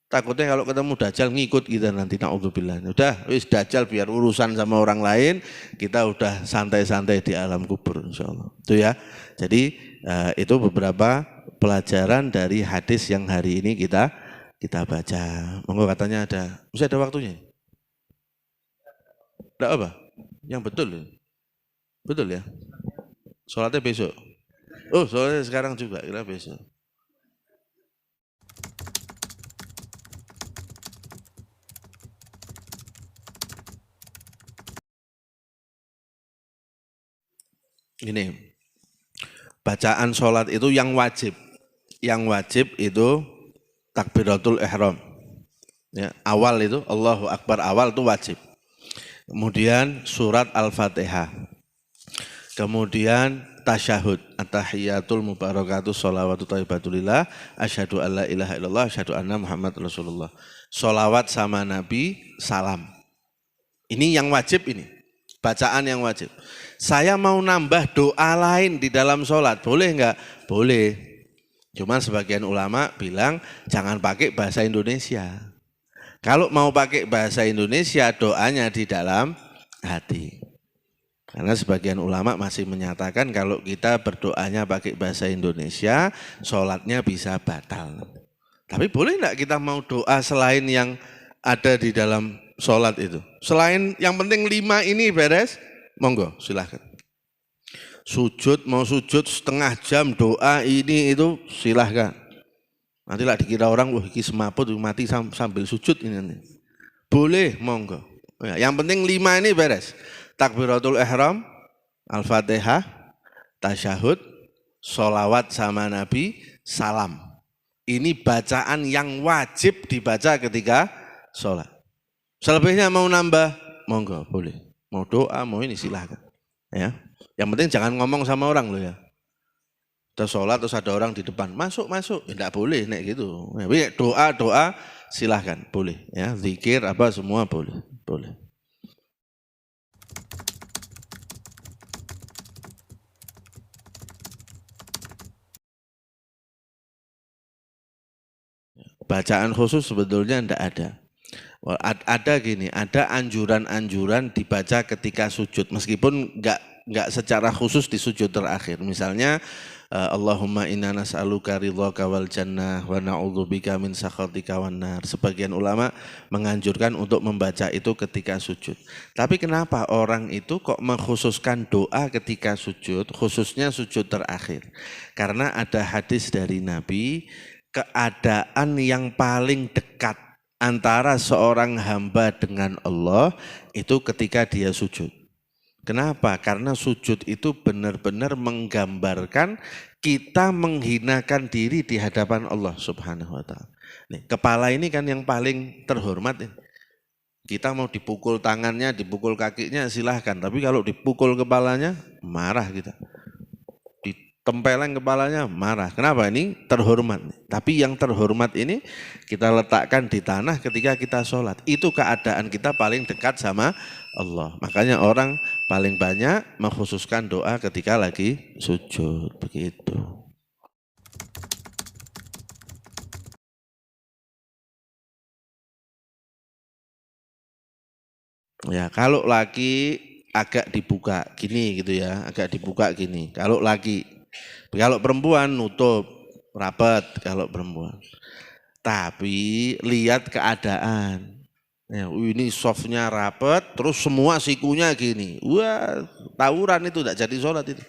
Takutnya kalau ketemu dajjal ngikut kita nanti, na'udzubillah. Udah, wis dajjal biar urusan sama orang lain, kita udah santai-santai di alam kubur insyaallah. Itu ya. Jadi itu beberapa pelajaran dari hadis yang hari ini kita baca. Monggo katanya masih ada waktunya? Enggak apa? Yang betul. Betul ya? Sholatnya besok. Oh, sholatnya sekarang juga, kira besok. Ini bacaan sholat itu yang wajib itu takbiratul ihram ya, awal itu Allahu Akbar awal itu wajib, kemudian surat Al-Fatihah, kemudian tasyahud at-tahiyatul mubarakatuh sholawatu thayyibatulillah asyhadu alla ilaha illallah asyhadu anna Muhammad Rasulullah, sholawat sama Nabi, salam. Ini yang wajib, ini bacaan yang wajib. Saya mau nambah doa lain di dalam sholat, boleh enggak? Boleh. Cuman sebagian ulama bilang jangan pakai bahasa Indonesia. Kalau mau pakai bahasa Indonesia, doanya di dalam hati. Karena sebagian ulama masih menyatakan kalau kita berdoanya pakai bahasa Indonesia, sholatnya bisa batal. Tapi boleh enggak kita mau doa selain yang ada di dalam sholat itu? Selain yang penting 5 ini beres, monggo silahkan. Sujud, mau sujud setengah jam doa ini itu silahkan. Nanti lah dikira orang, wah ini semaput mati sambil sujud ini nanti. Boleh, monggo. Yang penting 5 ini beres. Takbiratul ihram, Al-Fatihah, tasyahud, sholawat sama Nabi, salam. Ini bacaan yang wajib dibaca ketika sholat. Selebihnya mau nambah, monggo, boleh. Mau doa, mau ini silahkan. Ya. Yang penting jangan ngomong sama orang loh ya. Terus sholat terus ada orang di depan, masuk. Ya, enggak boleh nek gitu. Ya, doa silahkan, boleh. Ya, zikir apa semua boleh. Bacaan khusus sebetulnya enggak ada. Ada gini, ada anjuran-anjuran dibaca ketika sujud, meskipun enggak secara khusus di sujud terakhir. Misalnya Allahumma inna nas'aluka ridhaka wal jannah wa na'udzubika min sakhatika wan nar. Sebagian ulama menganjurkan untuk membaca itu ketika sujud. Tapi kenapa orang itu kok mengkhususkan doa ketika sujud, khususnya sujud terakhir? Karena ada hadis dari Nabi, keadaan yang paling dekat antara seorang hamba dengan Allah itu ketika dia sujud. Kenapa? Karena sujud itu benar-benar menggambarkan kita menghinakan diri di hadapan Allah Subhanahu wa ta'ala. Nih, kepala ini kan yang paling terhormat. Kita mau dipukul tangannya, dipukul kakinya silahkan. Tapi kalau dipukul kepalanya, marah kita. tempeleng kepalanya, marah. Kenapa? Ini terhormat. Tapi yang terhormat ini kita letakkan di tanah ketika kita sholat. Itu keadaan kita paling dekat sama Allah. Makanya orang paling banyak mengkhususkan doa ketika lagi sujud. Begitu. Ya, kalau laki agak dibuka gini gitu ya, agak dibuka gini. Kalau laki, kalau perempuan nutup rapat kalau perempuan. Tapi lihat keadaan. Ya, ini softnya rapat, terus semua sikunya gini. Wah, tawuran itu tidak jadi sholat itu.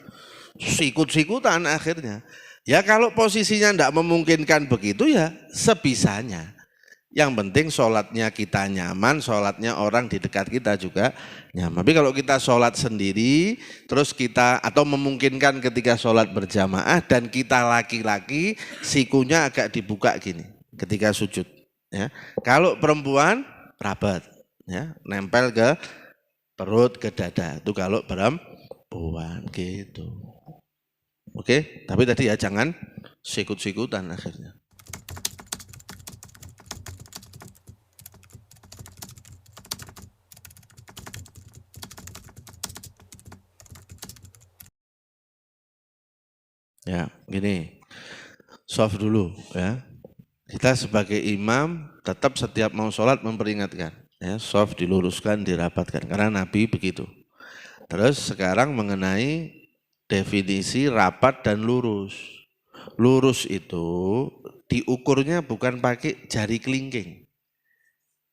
Sikut-sikutan akhirnya. Ya kalau posisinya tidak memungkinkan begitu ya sebisanya. Yang penting sholatnya kita nyaman, sholatnya orang di dekat kita juga nyaman. Tapi kalau kita sholat sendiri, terus kita atau memungkinkan ketika sholat berjamaah dan kita laki-laki, sikunya agak dibuka gini ketika sujud. Ya. Kalau perempuan rapat, ya, nempel ke perut, ke dada. Itu kalau perempuan gitu. Oke, tapi tadi ya jangan sikut-sikutan akhirnya. Ya, gini, soft dulu ya. Kita sebagai imam tetap setiap mau sholat memperingatkan, ya, soft diluruskan, dirapatkan, karena Nabi begitu. Terus sekarang mengenai definisi rapat dan lurus. Lurus itu diukurnya bukan pakai jari kelingking.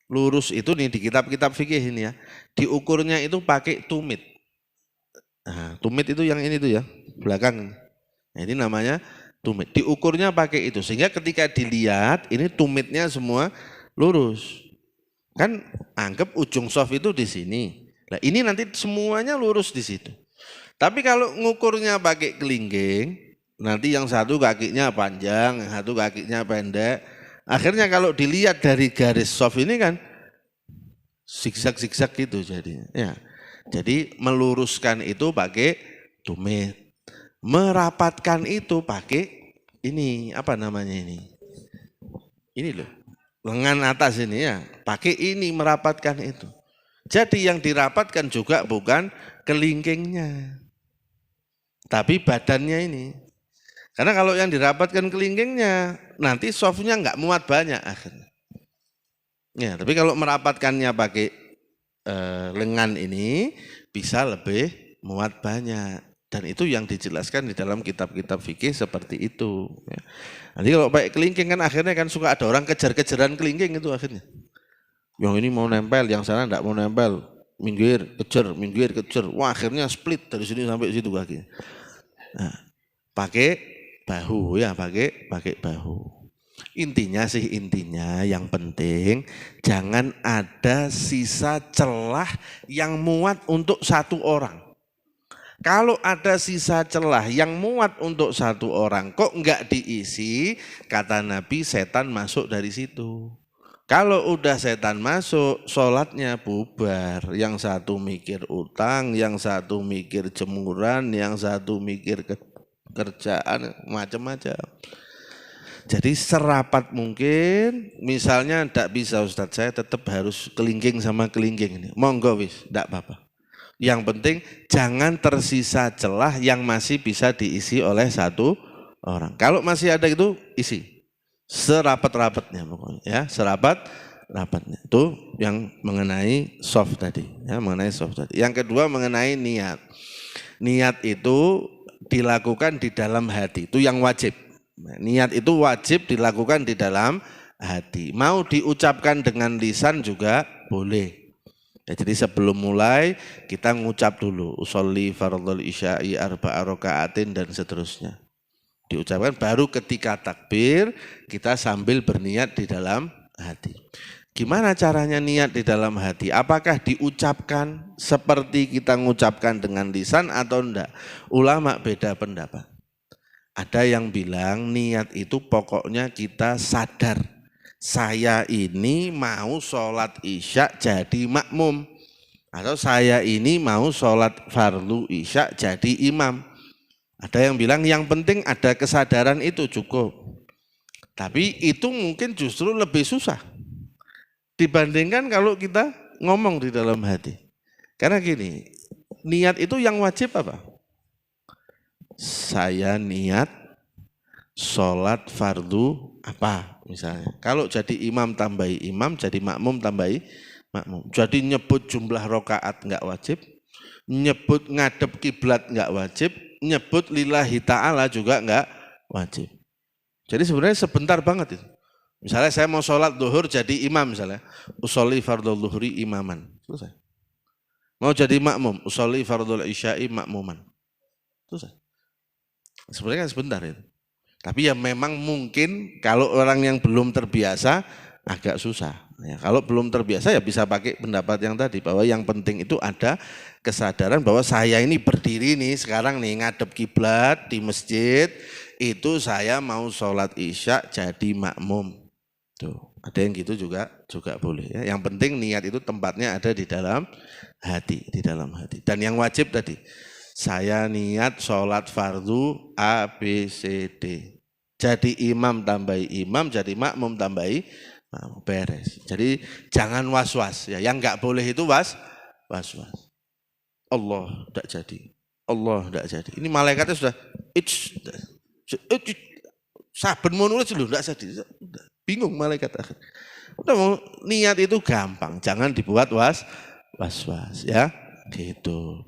Lurus itu nih di kitab-kitab fikih ini ya, diukurnya itu pakai tumit. Nah, tumit itu yang ini tuh ya, belakang. Nah, ini namanya tumit. Diukurnya pakai itu sehingga ketika dilihat ini tumitnya semua lurus. Kan anggap ujung soft itu di sini. Nah, ini nanti semuanya lurus di situ. Tapi kalau ngukurnya pakai kelingking, nanti yang satu kakinya panjang, yang satu kakinya pendek. Akhirnya kalau dilihat dari garis soft ini kan zigzag-zigzag gitu jadinya. Ya. Jadi meluruskan itu pakai tumit. Merapatkan itu pakai ini, apa namanya ini? Ini loh, lengan atas ini ya, pakai ini merapatkan itu. Jadi yang dirapatkan juga bukan kelingkingnya, tapi badannya ini. Karena kalau yang dirapatkan kelingkingnya, nanti softnya nggak muat banyak akhirnya. Ya, tapi kalau merapatkannya pakai lengan ini, bisa lebih muat banyak. Dan itu yang dijelaskan di dalam kitab-kitab fikih seperti itu. Ya. Nanti kalau pakai kelingking kan akhirnya kan suka ada orang kejar-kejaran kelingking itu akhirnya. Yang ini mau nempel, yang sana enggak mau nempel. Minggir, kejar. Wah akhirnya split dari sini sampai situ kaki. Nah, pakai bahu ya, pakai bahu. Intinya yang penting jangan ada sisa celah yang muat untuk satu orang. Kalau ada sisa celah yang muat untuk satu orang kok enggak diisi, kata Nabi setan masuk dari situ. Kalau udah setan masuk, sholatnya bubar. Yang satu mikir utang, yang satu mikir jemuran, yang satu mikir kerjaan, macam-macam. Jadi serapat mungkin, misalnya enggak bisa Ustadz, saya tetap harus kelingking sama kelingking ini. Monggo wis, enggak apa-apa. Yang penting jangan tersisa celah yang masih bisa diisi oleh satu orang. Kalau masih ada itu isi serapat-rapatnya pokoknya ya, serapat-rapatnya. Itu yang mengenai soft tadi, ya, mengenai soft tadi. Yang kedua mengenai niat. Niat itu dilakukan di dalam hati, itu yang wajib. Niat itu wajib dilakukan di dalam hati. Mau diucapkan dengan lisan juga boleh. Ya, jadi sebelum mulai kita ngucap dulu usolli fardhul isya'i arba'a raka'atin dan seterusnya. Diucapkan baru ketika takbir kita sambil berniat di dalam hati. Gimana caranya niat di dalam hati? Apakah diucapkan seperti kita mengucapkan dengan lisan atau enggak? Ulama beda pendapat. Ada yang bilang niat itu pokoknya kita sadar. Saya ini mau sholat isya jadi makmum. Atau saya ini mau sholat fardu isya jadi imam. Ada yang bilang yang penting ada kesadaran itu cukup. Tapi itu mungkin justru lebih susah dibandingkan kalau kita ngomong di dalam hati. Karena gini, niat itu yang wajib apa? Saya niat sholat fardu apa misalnya. Kalau jadi imam tambahi imam, jadi makmum tambahi makmum. Jadi nyebut jumlah rokaat enggak wajib, nyebut ngadep kiblat enggak wajib, nyebut lillahi ta'ala juga enggak wajib. Jadi sebenarnya sebentar banget itu. Misalnya saya mau sholat duhur jadi imam misalnya, usolli fardhu duhri imaman, selesai. Mau jadi makmum, usolli fardhu isya'i makmuman, selesai. Sebenarnya kan sebentar itu. Tapi ya memang mungkin kalau orang yang belum terbiasa agak susah. Ya, kalau belum terbiasa ya bisa pakai pendapat yang tadi bahwa yang penting itu ada kesadaran bahwa saya ini berdiri nih sekarang nih ngadep kiblat di masjid, itu saya mau sholat isya jadi makmum. Tuh, ada yang gitu juga boleh. Ya. Yang penting niat itu tempatnya ada di dalam hati, Dan yang wajib tadi, saya niat sholat fardu A, B, C, D. Jadi imam tambahi imam, jadi makmum tambahi makmum, beres. Jadi jangan was-was. Ya. Yang enggak boleh itu was-was. Allah enggak jadi. Allah enggak jadi. Ini malaikatnya sudah saben mau nulis loh enggak jadi. Bingung malaikat akhir. Udah niat itu gampang, jangan dibuat was-was ya. Gitu.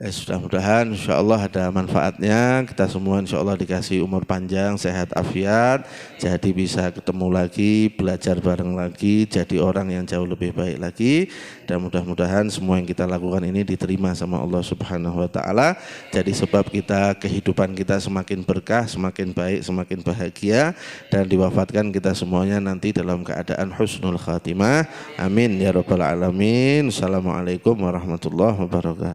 Mudah-mudahan insya Allah ada manfaatnya. Kita semua insya Allah dikasih umur panjang, sehat afiat, jadi bisa ketemu lagi, belajar bareng lagi, jadi orang yang jauh lebih baik lagi. Dan mudah-mudahan semua yang kita lakukan ini diterima sama Allah Subhanahu wa taala. Jadi sebab kehidupan kita semakin berkah, semakin baik, semakin bahagia, dan diwafatkan kita semuanya nanti dalam keadaan husnul khatimah. Amin ya rabbal alamin. Assalamualaikum warahmatullahi wabarakatuh.